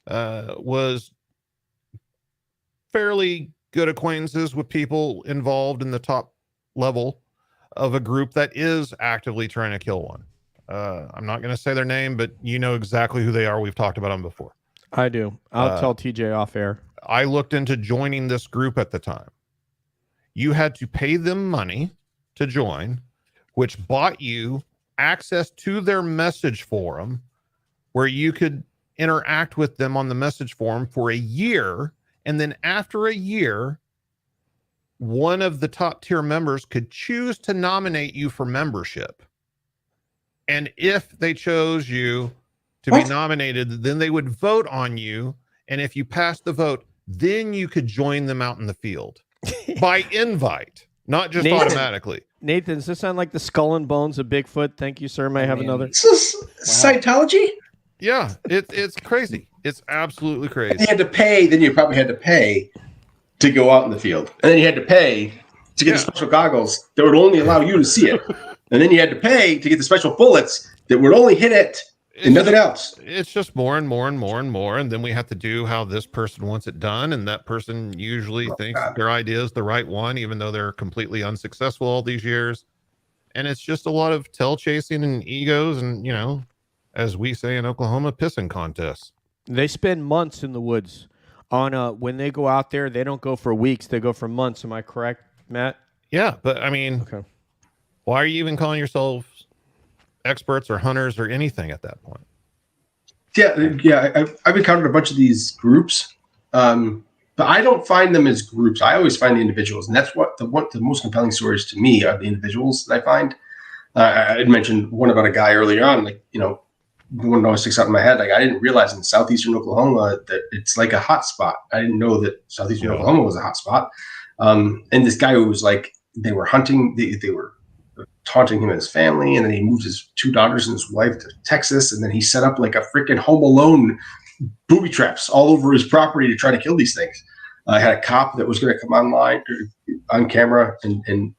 Was fairly good acquaintances with people involved in the top level of a group that is actively trying to kill one. I'm not going to say their name, but you know exactly who they are. We've talked about them before. I do. I'll tell TJ off air. I looked into joining this group at the time. You had to pay them money to join, which bought you access to their message forum, where you could interact with them on the message forum for a year. And then after a year, one of the top tier members could choose to nominate you for membership. And if they chose you to be nominated, then they would vote on you. And if you passed the vote, then you could join them out in the field by invite, not just automatically. Nathan, does this sound like the skull and bones of Bigfoot? Thank you, sir. May I have another? This is Scientology? Yeah, it's crazy. It's absolutely crazy. You had to pay, then you probably had to pay to go out in the field. And then you had to pay to get the special goggles that would only allow you to see it. And then you had to pay to get the special bullets that would only hit it and nothing else. It's just more and more and more and more. And then we have to do how this person wants it done. And that person usually thinks their idea is the right one, even though they're completely unsuccessful all these years. And it's just a lot of tail chasing and egos and, as we say in Oklahoma, pissing contests. They spend months in the woods. When they go out there, they don't go for weeks; they go for months. Am I correct, Matt? Yeah, but I mean, okay. Why are you even calling yourselves experts or hunters or anything at that point? Yeah. I've encountered a bunch of these groups, but I don't find them as groups. I always find the individuals, and that's what the most compelling stories to me are the individuals that I find. I had mentioned one about a guy earlier on, like, you know, the one that always sticks out in my head. Like, I didn't realize in southeastern Oklahoma that it's like a hot spot. I didn't know that southeastern Oklahoma was a hot spot. And this guy who was like, they were hunting, they were taunting him and his family, and then he moved his 2 daughters and his wife to Texas, and then he set up like a freaking Home Alone booby traps all over his property to try to kill these things. I had a cop that was going to come on camera and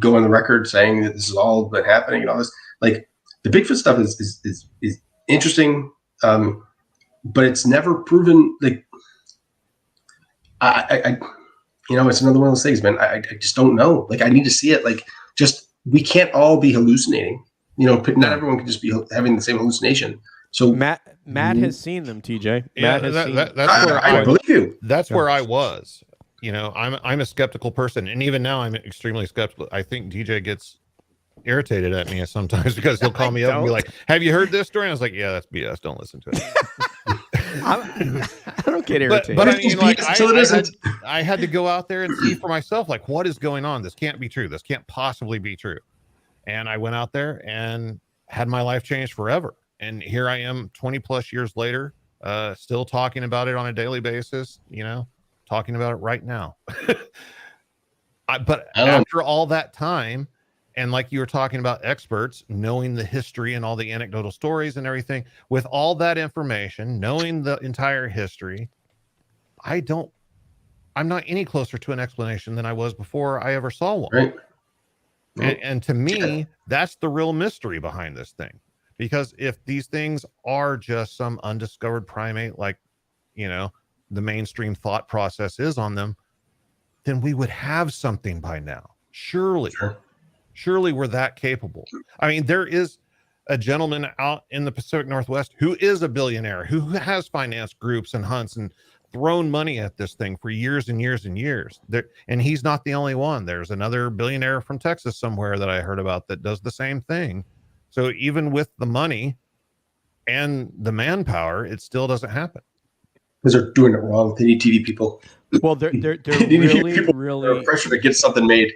go on the record saying that this has all been happening and all this. Like, the Bigfoot stuff is interesting, but it's never proven. Like, I you know, it's another one of those things, man. I just don't know. Like, I need to see it. Like, just, we can't all be hallucinating. You know, not everyone can just be having the same hallucination. So Matt has seen them, TJ. Yeah, Matt has seen that's where I believe you. That's where I was. You know, I'm a skeptical person, and even now I'm extremely skeptical. I think DJ gets irritated at me sometimes because he'll call me up and be like, "Have you heard this story?" And I was like, "Yeah, that's BS. Don't listen to it." I don't get irritated. But I mean, like, I had to go out there and see for myself, like, what is going on? This can't be true. This can't possibly be true. And I went out there and had my life changed forever. And here I am 20 plus years later, still talking about it on a daily basis, you know, talking about it right now. But after all that time, and like you were talking about experts, knowing the history and all the anecdotal stories and everything, with all that information, knowing the entire history, I'm not any closer to an explanation than I was before I ever saw one. Right. And to me, that's the real mystery behind this thing. Because if these things are just some undiscovered primate, like, you know, the mainstream thought process is on them, then we would have something by now. Surely. Surely we're that capable. I mean, there is a gentleman out in the Pacific Northwest who is a billionaire, who has financed groups and hunts and thrown money at this thing for years and years and years. And he's not the only one. There's another billionaire from Texas somewhere that I heard about that does the same thing. So even with the money and the manpower, it still doesn't happen. Because they're doing it wrong. They need TV people. Well, they're really pressure to get something made.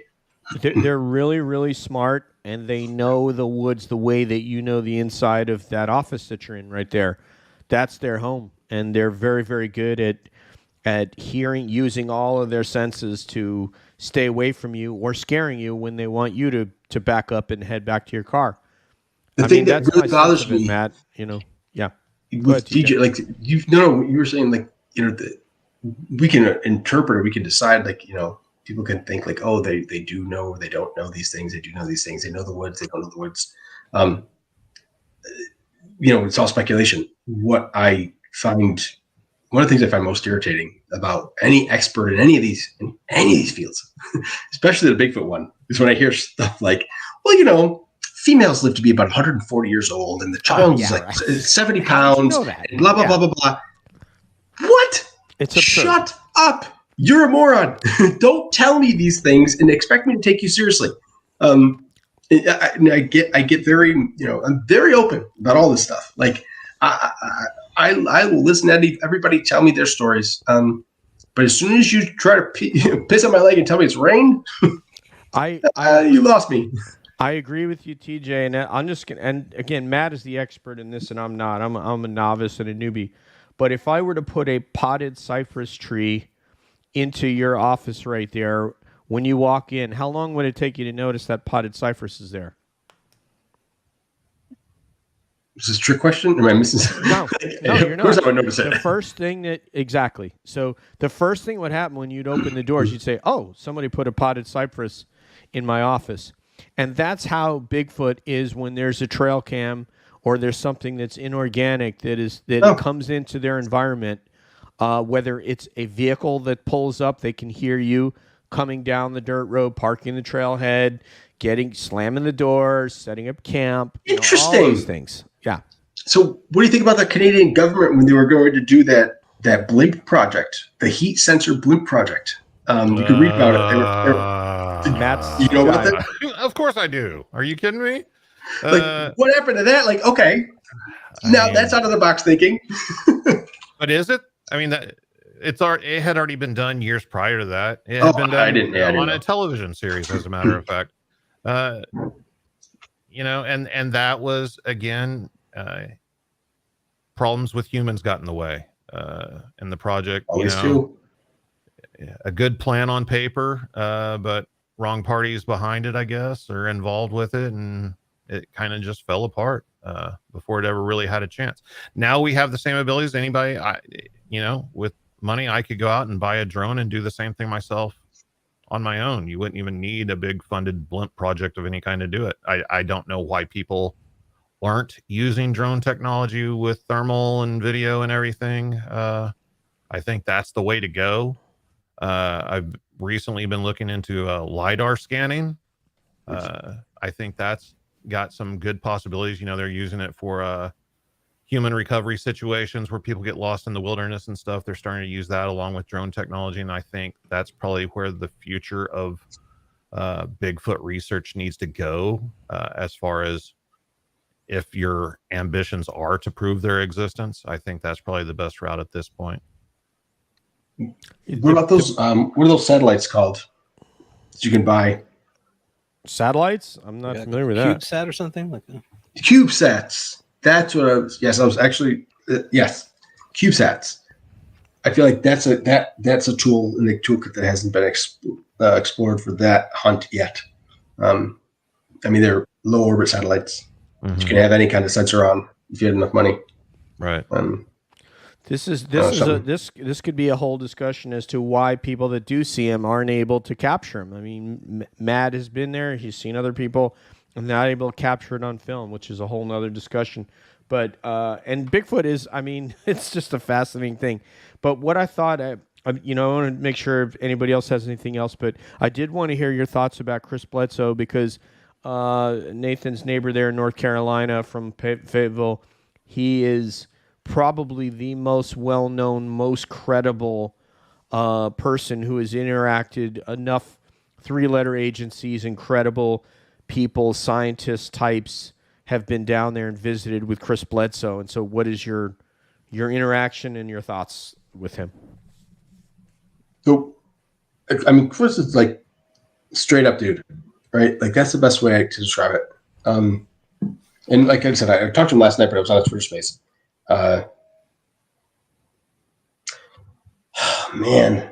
They're really, really smart, and they know the woods the way that you know the inside of that office that you're in right there. That's their home, and they're very, very good at hearing, using all of their senses to stay away from you or scaring you when they want you to back up and head back to your car. The thing that really bothers me, Matt, you know, yeah. With TJ, like, you were saying, like, you know, we can interpret it, we can decide, like, you know, people can think like, oh, they do know, or they don't know these things. They do know these things. They know the woods. They don't know the woods. You know, it's all speculation. What I find, one of the things I find most irritating about any expert in any of these fields, especially the Bigfoot one, is when I hear stuff like, well, you know, females live to be about 140 years old, and the child is like 70 pounds, and blah, blah, blah, blah, blah. What? It's absurd. Shut up. You're a moron. Don't tell me these things and expect me to take you seriously. I get very, you know, I'm very open about all this stuff. Like, I will listen to everybody tell me their stories. But as soon as you try to piss on my leg and tell me it's rain, you lost me. I agree with you, TJ, and I'm just gonna. And again, Matt is the expert in this, and I'm not. I'm a novice and a newbie. But if I were to put a potted cypress tree into your office right there, when you walk in, how long would it take you to notice that potted cypress is there? Is this a trick question? Am I missing something? No, you're not. Of course I would notice it. The first thing exactly. So the first thing would happen when you'd open the doors, you'd say, oh, somebody put a potted cypress in my office. And that's how Bigfoot is when there's a trail cam or there's something that's inorganic that comes into their environment. Whether it's a vehicle that pulls up, they can hear you coming down the dirt road, parking the trailhead, slamming the doors, setting up camp. Interesting. All these things. Yeah. So what do you think about the Canadian government when they were going to do that blimp project, the heat sensor blimp project? You can read about it. Matt's, you know about that? Of course I do. Are you kidding me? Like, what happened to that? Like, okay, now that's out of the box thinking. But is it? I mean, it had already been done years prior to that. It had been done on a television series, as a matter of fact. You know, and that was, again, problems with humans got in the way. In the project, always true. A good plan on paper, but wrong parties behind it, I guess, or involved with it, and it kind of just fell apart before it ever really had a chance. Now we have the same abilities. Anybody, with money, I could go out and buy a drone and do the same thing myself on my own. You wouldn't even need a big funded blimp project of any kind to do it. I don't know why people aren't using drone technology with thermal and video and everything. I think that's the way to go. I've recently been looking into LiDAR scanning. I think that's got some good possibilities. You know, they're using it for human recovery situations where people get lost in the wilderness and stuff. They're starting to use that along with drone technology. And I think that's probably where the future of Bigfoot research needs to go, as far as if your ambitions are to prove their existence. I think that's probably the best route at this point. What about those? What are those satellites called that you can buy? Satellites? I'm not familiar with that. CubeSat or something like that. CubeSats. That's what I was. Yes, I was actually. Yes, CubeSats. I feel like that's a tool in the toolkit that hasn't been explored for that hunt yet. I mean, they're low orbit satellites. Mm-hmm. You can have any kind of sensor on if you had enough money. Right. This could be a whole discussion as to why people that do see him aren't able to capture him. I mean, Matt has been there; he's seen other people and not able to capture it on film, which is a whole nother discussion. But and Bigfoot is, I mean, it's just a fascinating thing. But what I thought, I want to make sure if anybody else has anything else, but I did want to hear your thoughts about Chris Bledsoe, because Nathan's neighbor there in North Carolina from Fayetteville, he is probably the most well-known, most credible person who has interacted enough three-letter agencies, incredible people, scientists, types have been down there and visited with Chris Bledsoe. And so what is your interaction and your thoughts with him? So, I mean, Chris is like straight up dude, right? Like that's the best way to describe it. And like I said, I talked to him last night, but I was on a Twitter space. Man,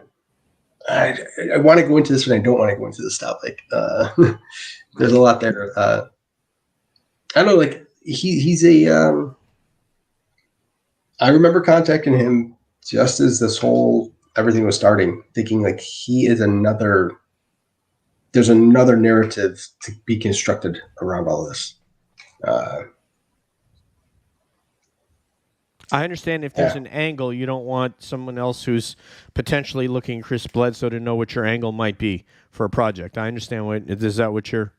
I want to go into this, but I don't want to go into this topic. There's a lot there. I don't know, like he's a. I remember contacting him just as this whole everything was starting, thinking like he is another. There's another narrative to be constructed around all of this. I understand if there's an angle, you don't want someone else who's potentially looking at Chris Bledsoe to know what your angle might be for a project. I understand. Is that what you're...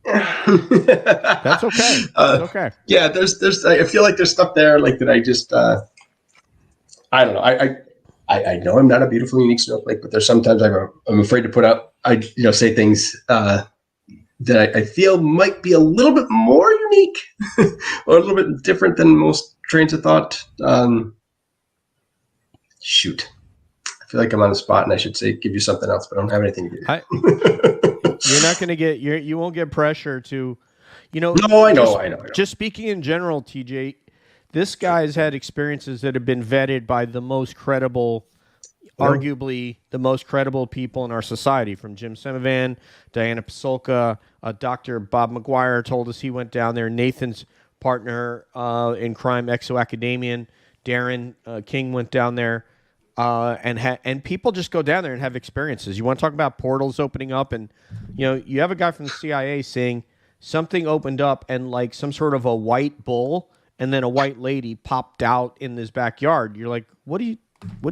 That's okay. That's okay. Yeah, there's. I feel like there's stuff there like that. I just, I don't know. I know I'm not a beautiful, unique snowflake, but there's sometimes I'm afraid to put out. Say things that I feel might be a little bit more unique or a little bit different than most trains of thought. Shoot, I feel like I'm on the spot, and I should give you something else, but I don't have anything to give you. You're not going to get you won't get pressure to, No, I know. Just speaking in general, TJ, this guy's had experiences that have been vetted by the most credible, arguably the most credible people in our society, from Jim Semivan, Diana Pasulka, Dr. Bob McGuire told us he went down there. Nathan's partner in crime, Exo-Academian, Darren King, went down there. And people just go down there and have experiences. You want to talk about portals opening up, and you have a guy from the CIA saying something opened up and like some sort of a white bull and then a white lady popped out in this backyard. You're like, what do you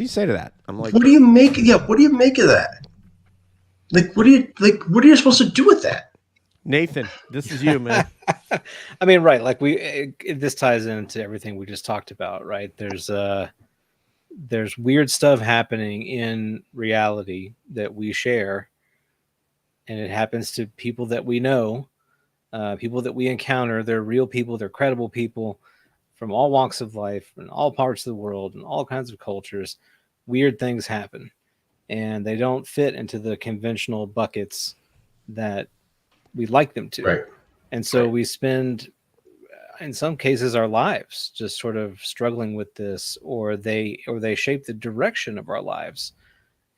say to that? I'm like, what do you make? Yeah, what do you make of that? Like, what are you supposed to do with that? Nathan, this is you, man. I mean, right. Like this ties into everything we just talked about, right? There's weird stuff happening in reality that we share, and it happens to people that we know, people that we encounter. They're real people. They're credible people from all walks of life and all parts of the world and all kinds of cultures. Weird things happen, and they don't fit into the conventional buckets that we like them to. Right. And so we spend, in some cases, our lives just sort of struggling with this, or they shape the direction of our lives.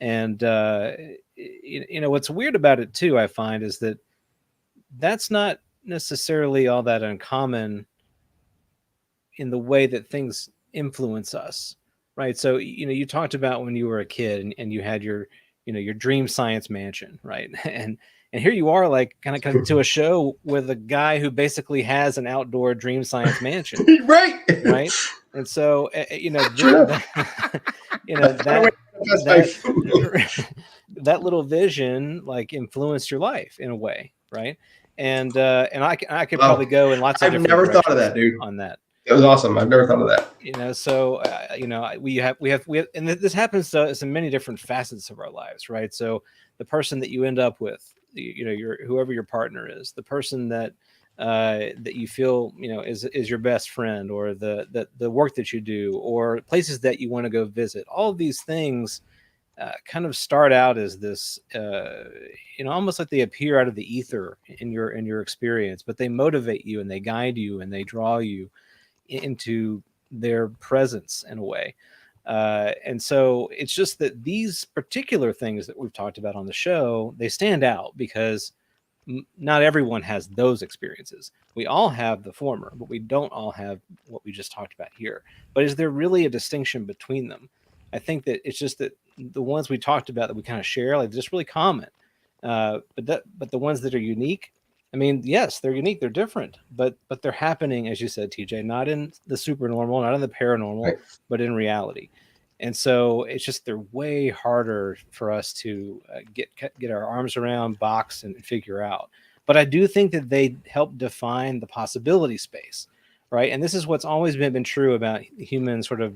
And what's weird about it too, I find, is that that's not necessarily all that uncommon in the way that things influence us, right? So you talked about when you were a kid and you had your dream science mansion, right? And here you are, like, kind of coming to a show with a guy who basically has an outdoor dream science mansion, right? And so, that little vision, like, influenced your life in a way, right? And I could probably go in lots of. I've never thought of that, dude. On that, it was awesome. I've never thought of that. So we have, and this happens to us in many different facets of our lives, right? So the person that you end up with, whoever your partner is, the person that you feel is your best friend, or the work that you do, or places that you want to go visit. All of these things kind of start out as this, almost like they appear out of the ether in your experience, but they motivate you and they guide you and they draw you into their presence in a way. And so it's just that these particular things that we've talked about on the show, they stand out because not everyone has those experiences. We all have the former, but we don't all have what we just talked about here. But is there really a distinction between them? I think that it's just that the ones we talked about that we kind of share, like, just really common. But the ones that are unique, I mean, yes, they're unique, they're different, but they're happening, as you said, TJ, not in the supernormal, not in the paranormal, right, but in reality. And so it's just, they're way harder for us to get our arms around, box, and figure out. But I do think that they help define the possibility space, right? And this is what's always been true about human sort of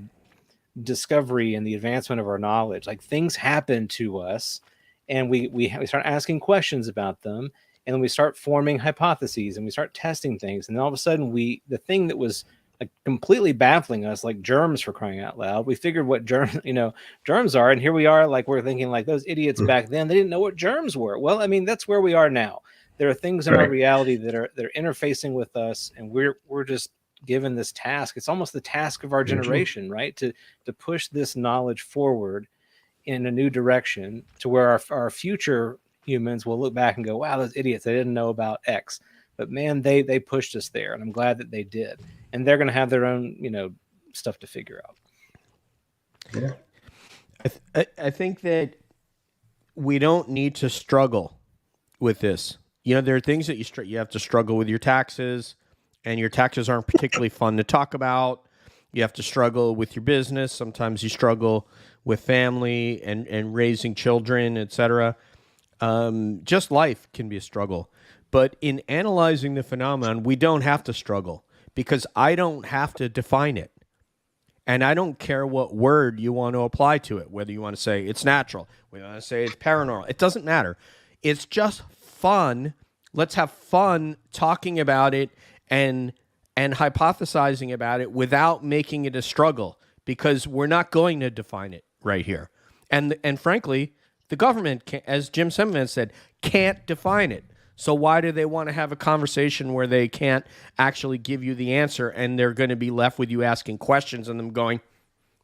discovery and the advancement of our knowledge. Like, things happen to us, and we start asking questions about them, and then we start forming hypotheses, and we start testing things, and then all of a sudden the thing that was like completely baffling us, like germs, for crying out loud, we figured what germs are, and here we are, like, we're thinking like those idiots back then, they didn't know what germs were. Well, I mean, that's where we are now. There are things in our reality that are interfacing with us, and we're just given this task. It's almost the task of our generation, right? To push this knowledge forward in a new direction, to where our future humans will look back and go, wow, those idiots, they didn't know about X. But man, they pushed us there, and I'm glad that they did. And they're going to have their own, stuff to figure out. Yeah. I think that we don't need to struggle with this. There are things that you have to struggle with your taxes, and your taxes aren't particularly fun to talk about. You have to struggle with your business. Sometimes you struggle with family and raising children, etc. Just life can be a struggle. But in analyzing the phenomenon, we don't have to struggle, because I don't have to define it. And I don't care what word you want to apply to it, whether you want to say it's natural, whether you want to say it's paranormal. It doesn't matter. It's just fun. Let's have fun talking about it and hypothesizing about it without making it a struggle, because we're not going to define it right here. And frankly, the government, as Jim Semman said, can't define it. So why do they want to have a conversation where they can't actually give you the answer, and they're going to be left with you asking questions and them going,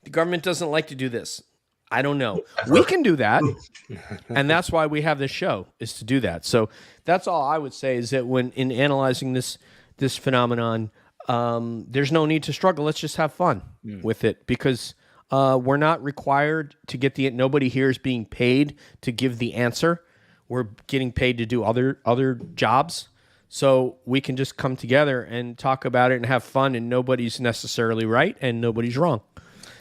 the government doesn't like to do this. I don't know. We can do that. And that's why we have this show, is to do that. So that's all I would say, is that when in analyzing this phenomenon, there's no need to struggle. Let's just have fun with it, because we're not required to get nobody here is being paid to give the answer. We're getting paid to do other jobs. So we can just come together and talk about it and have fun, and nobody's necessarily right and nobody's wrong.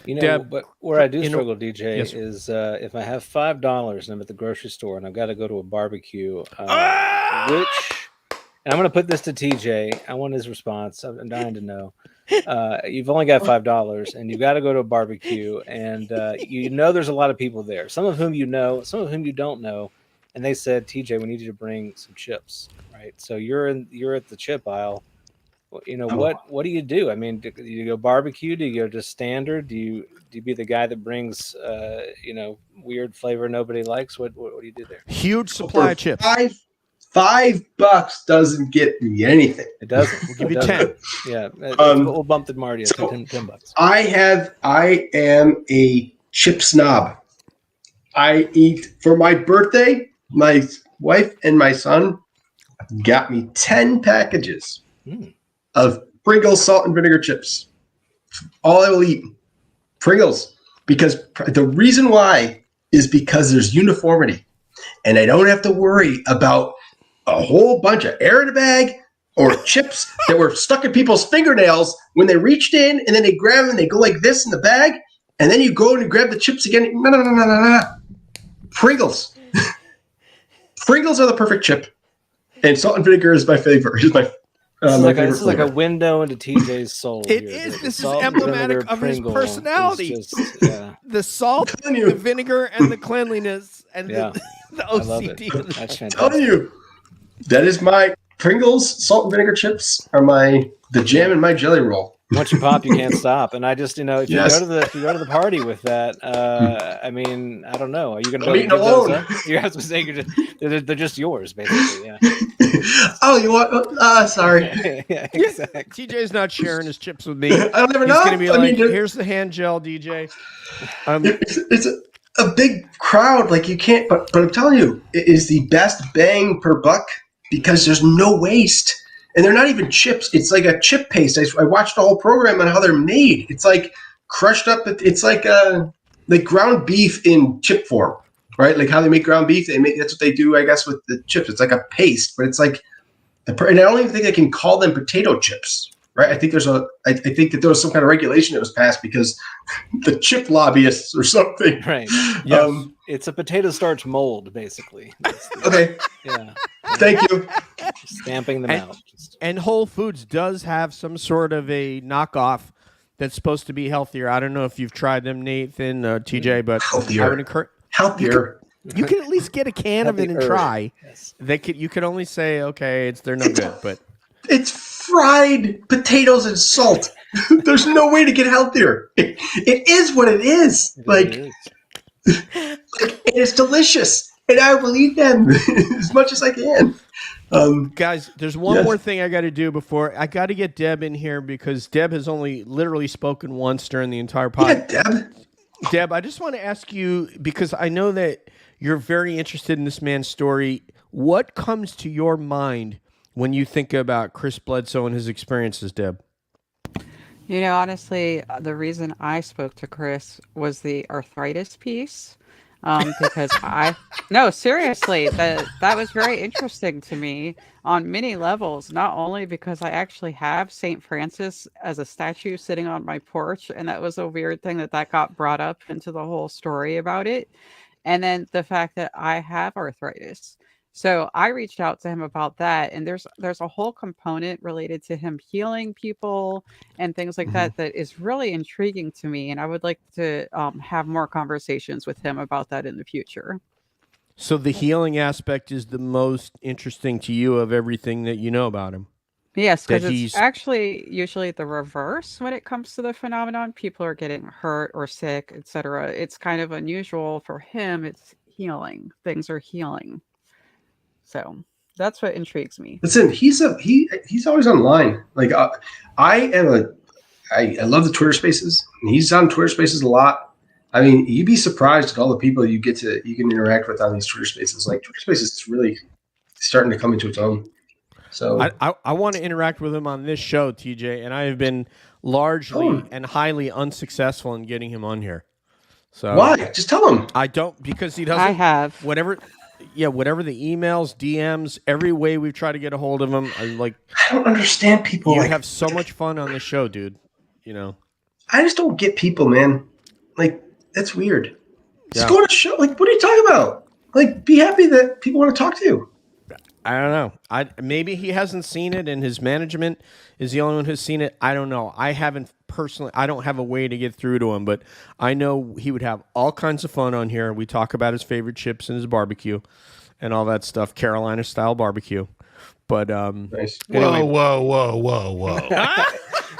Deb, but where I do struggle, DJ, yes, is if I have $5 and I'm at the grocery store and I've got to go to a barbecue, And I'm going to put this to TJ. I want his response. I'm dying to know. You've only got $5, and you've got to go to a barbecue, and you know there's a lot of people there. Some of whom you know, some of whom you don't know. And they said, TJ, we need you to bring some chips, right? So you're at the chip aisle. You know, what do you do? I mean, do you go barbecue? Do you go just standard? Do you be the guy that brings weird flavor nobody likes? What do you do there? Huge supply of chips. $5 doesn't get me anything. It doesn't. We'll give you 10. Yeah, we'll bump the Marty to $10. I am a chip snob. I eat for my birthday. My wife and my son got me 10 packages of Pringles salt and vinegar chips. All I will eat, Pringles, because the reason why is because there's uniformity, and I don't have to worry about a whole bunch of air in a bag or chips that were stuck in people's fingernails when they reached in and then they grab them and they go like this in the bag, and then you go and grab the chips again. No. Pringles. Pringles are the perfect chip, and salt and vinegar is my favorite. This is like a window into TJ's soul. This is emblematic of his personality. The salt, the vinegar, and the cleanliness, and the OCD. That's fantastic. I'm telling you, that is my Pringles salt and vinegar chips are the jam in my jelly roll. Once you pop, you can't stop. And I just, if you go to the party with that, I mean, I don't know. Are you going to eat alone? You have to say they're just yours, basically. Yeah. Oh, you want? Sorry. Yeah, exactly. TJ's not sharing his chips with me. I don't ever know. He's going to be like, here's the hand gel, DJ. It's a big crowd. Like you can't, but I'm telling you, it is the best bang per buck because there's no waste. And they're not even chips. It's like a chip paste. I watched the whole program on how they're made. It's like crushed up. It's like ground beef in chip form, right? Like how they make ground beef. That's what they do, I guess, with the chips. It's like a paste, but it's like, and I don't even think I can call them potato chips, right? I think I think that there was some kind of regulation that was passed because the chip lobbyists or something. Right. Yes. It's a potato starch mold, basically. Okay. Yeah. Thank you. Stamping them out. And Whole Foods does have some sort of a knockoff that's supposed to be healthier. I don't know if you've tried them, Nathan, TJ, but healthier. I would encourage healthier. You can at least get a can of it and try. Yes. You can only say, okay, they're no good, but it's fried potatoes and salt. There's no way to get healthier. It is what it is. And it's delicious. And I will eat them as much as I can. Guys, there's one more thing I got to do before I got to get Deb in here because Deb has only literally spoken once during the entire podcast. Yeah, Deb, I just want to ask you because I know that you're very interested in this man's story. What comes to your mind when you think about Chris Bledsoe and his experiences, Deb? You know, honestly, the reason I spoke to Chris was the arthritis piece. Because no, seriously, that was very interesting to me on many levels, not only because I actually have St. Francis as a statue sitting on my porch, and that was a weird thing that got brought up into the whole story about it. And then the fact that I have arthritis. So I reached out to him about that, and there's a whole component related to him healing people and things like that is really intriguing to me, and I would like to have more conversations with him about that in the future. So the healing aspect is the most interesting to you of everything that you know about him? Yes, because it's actually usually the reverse when it comes to the phenomenon. People are getting hurt or sick, etc. It's kind of unusual. For him, it's healing. Things are healing. So that's what intrigues me. Listen, he's always online. Like I love the Twitter Spaces. And he's on Twitter Spaces a lot. I mean, you'd be surprised at all the people you can interact with on these Twitter Spaces. Like Twitter Spaces is really starting to come into its own. So I want to interact with him on this show, TJ, and I have been largely and highly unsuccessful in getting him on here. So why? Just tell him. I don't because he doesn't. I have whatever the emails, DMs, every way we've tried to get a hold of him. I don't understand people. You have so much fun on the show, dude. You know. I just don't get people, man. Like that's weird. Just Yeah. go on a show. Like, what are you talking about? Like, be happy that people want to talk to you. I don't know. Maybe he hasn't seen it, and his management is the only one who's seen it. I don't know. I haven't personally. I don't have a way to get through to him, but I know he would have all kinds of fun on here. We talk about his favorite chips and his barbecue, and all that stuff, Carolina style barbecue. But nice. Anyway. Whoa.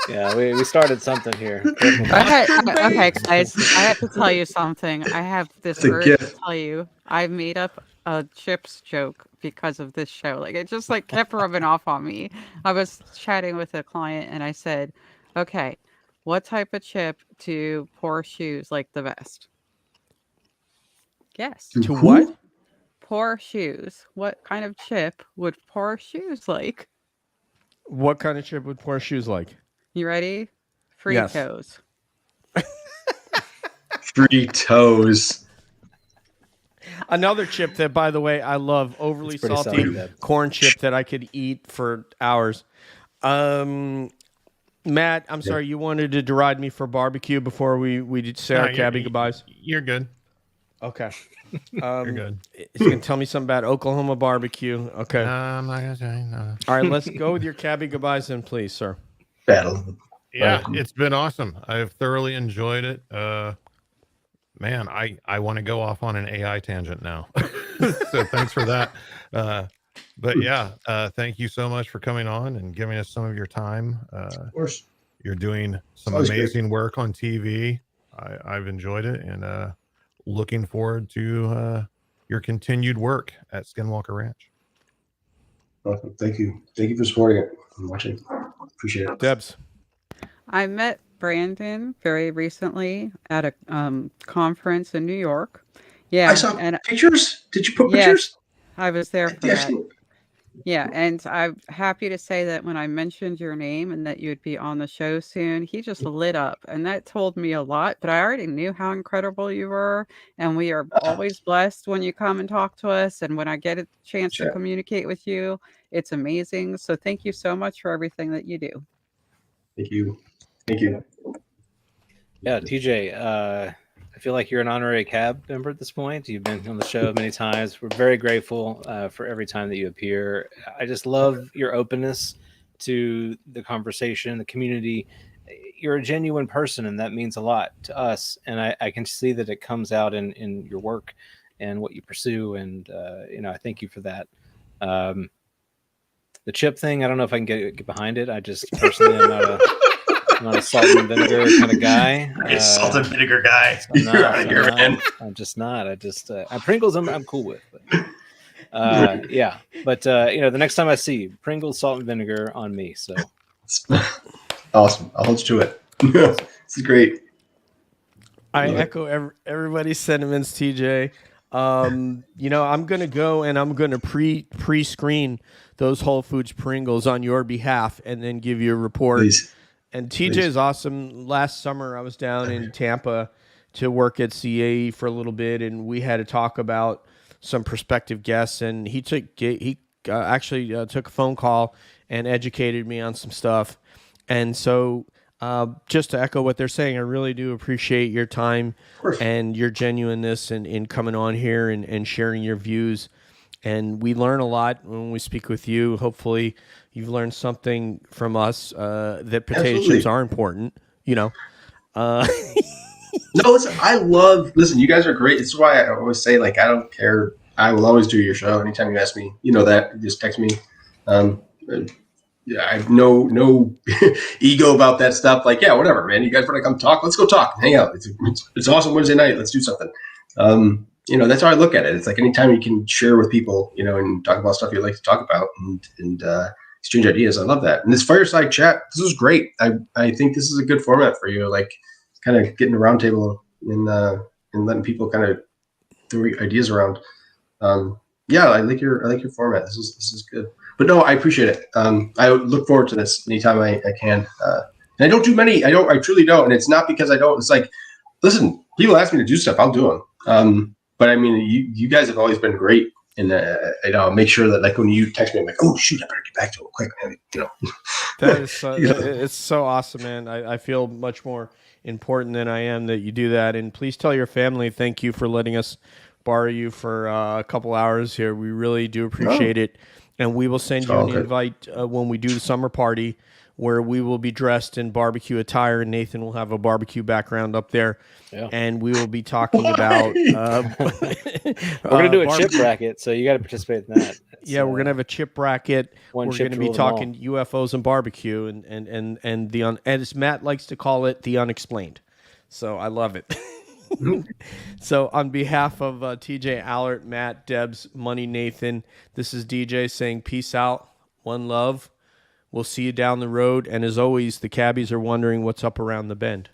Yeah, we started something here. Okay, guys, I have to tell you something. I have this urge to tell you. I made up a chips joke because of this show. Like, it just like kept rubbing off on me. I was chatting with a client and I said, okay, what type of chip do poor shoes like the best? Yes. To what? Poor shoes. What kind of chip would poor shoes like? What kind of chip would poor shoes like? You ready? Fritos. Yes. Fritos. Another chip that, by the way, I love, overly salty corn chip that I could eat for hours. Matt, I'm sorry, you wanted to deride me for barbecue before we say our cabby goodbyes? You're good. Okay. You're good. You can tell me something about Oklahoma barbecue. Okay. I'm not gonna say no. All right, let's go with your cabby goodbyes then, please, sir. Battle. Yeah, it's been awesome. I've thoroughly enjoyed it. Man, I want to go off on an AI tangent now. So thanks for that. But yeah, thank you so much for coming on and giving us some of your time. Of course. You're doing some amazing work on TV. I've enjoyed it, and looking forward to your continued work at Skinwalker Ranch. Awesome. Thank you. Thank you for supporting it and watching. Appreciate it. Debs. I met Brandon very recently at a conference in New York. Yeah, I saw pictures. Did you put pictures? I was there for that. Yeah, and I'm happy to say that when I mentioned your name and that you'd be on the show soon, he just lit up, and that told me a lot. But I already knew how incredible you were, and we are always blessed when you come and talk to us. And when I get a chance to communicate with you, it's amazing. So thank you so much for everything that you do. Thank you. Thank you. Yeah, TJ, I feel like you're an honorary cab member at this point. You've been on the show many times. We're very grateful for every time that you appear. I just love your openness to the conversation, the community. You're a genuine person, and that means a lot to us. And I can see that it comes out in your work and what you pursue. And, I thank you for that. The chip thing, I don't know if I can get behind it. I just personally am not a salt and vinegar kind of guy. Salt and vinegar guy. I'm just not. Pringles I'm cool with. But, yeah. But the next time I see you, Pringles, salt and vinegar on me. So awesome. I'll hold you to it. This is great. I echo everybody's sentiments, TJ. I'm gonna go and I'm gonna pre-screen those Whole Foods Pringles on your behalf and then give you a report. Please. And TJ is awesome. Last summer, I was down in Tampa to work at CAE for a little bit, and we had to talk about some prospective guests. And he actually took a phone call and educated me on some stuff. And so, just to echo what they're saying, I really do appreciate your time and your genuineness in coming on here and sharing your views. And we learn a lot when we speak with you. Hopefully, you've learned something from us that potato chips are important. No, listen, you guys are great. This is why I always say, I don't care. I will always do your show. Anytime you ask me, that, just text me. I have no ego about that stuff. Whatever, man. You guys want to come talk? Let's go talk. Hang out. It's awesome Wednesday night. Let's do something. That's how I look at it. It's like anytime you can share with people, and talk about stuff you like to talk about and exchange ideas. I love that. And this fireside chat, this was great. I think this is a good format for you, kind of getting a round table and letting people kind of throw ideas around. I like your format. This is good. But no, I appreciate it. I look forward to this anytime I can. And I don't do many. I truly don't. And it's not because I don't. It's like, listen, people ask me to do stuff, I'll do them. But I mean, you guys have always been great, and I'll make sure that when you text me, I'm like, oh shoot, I better get back to it quick. That is it's so awesome, man. I feel much more important than I am that you do that. And please tell your family thank you for letting us borrow you for a couple hours here. We really do appreciate it. And we will send you an invite when we do the summer party, where we will be dressed in barbecue attire, and Nathan will have a barbecue background up there. Yeah. And we will be talking about... we're going to do a chip bracket, so you got to participate in that. We're going to have a chip bracket. We're going to be talking UFOs and barbecue, and as Matt likes to call it, the unexplained. So I love it. So on behalf of TJ Allard, Matt, Debs, Money, Nathan, this is DJ saying peace out, one love. We'll see you down the road. And as always, the cabbies are wondering what's up around the bend.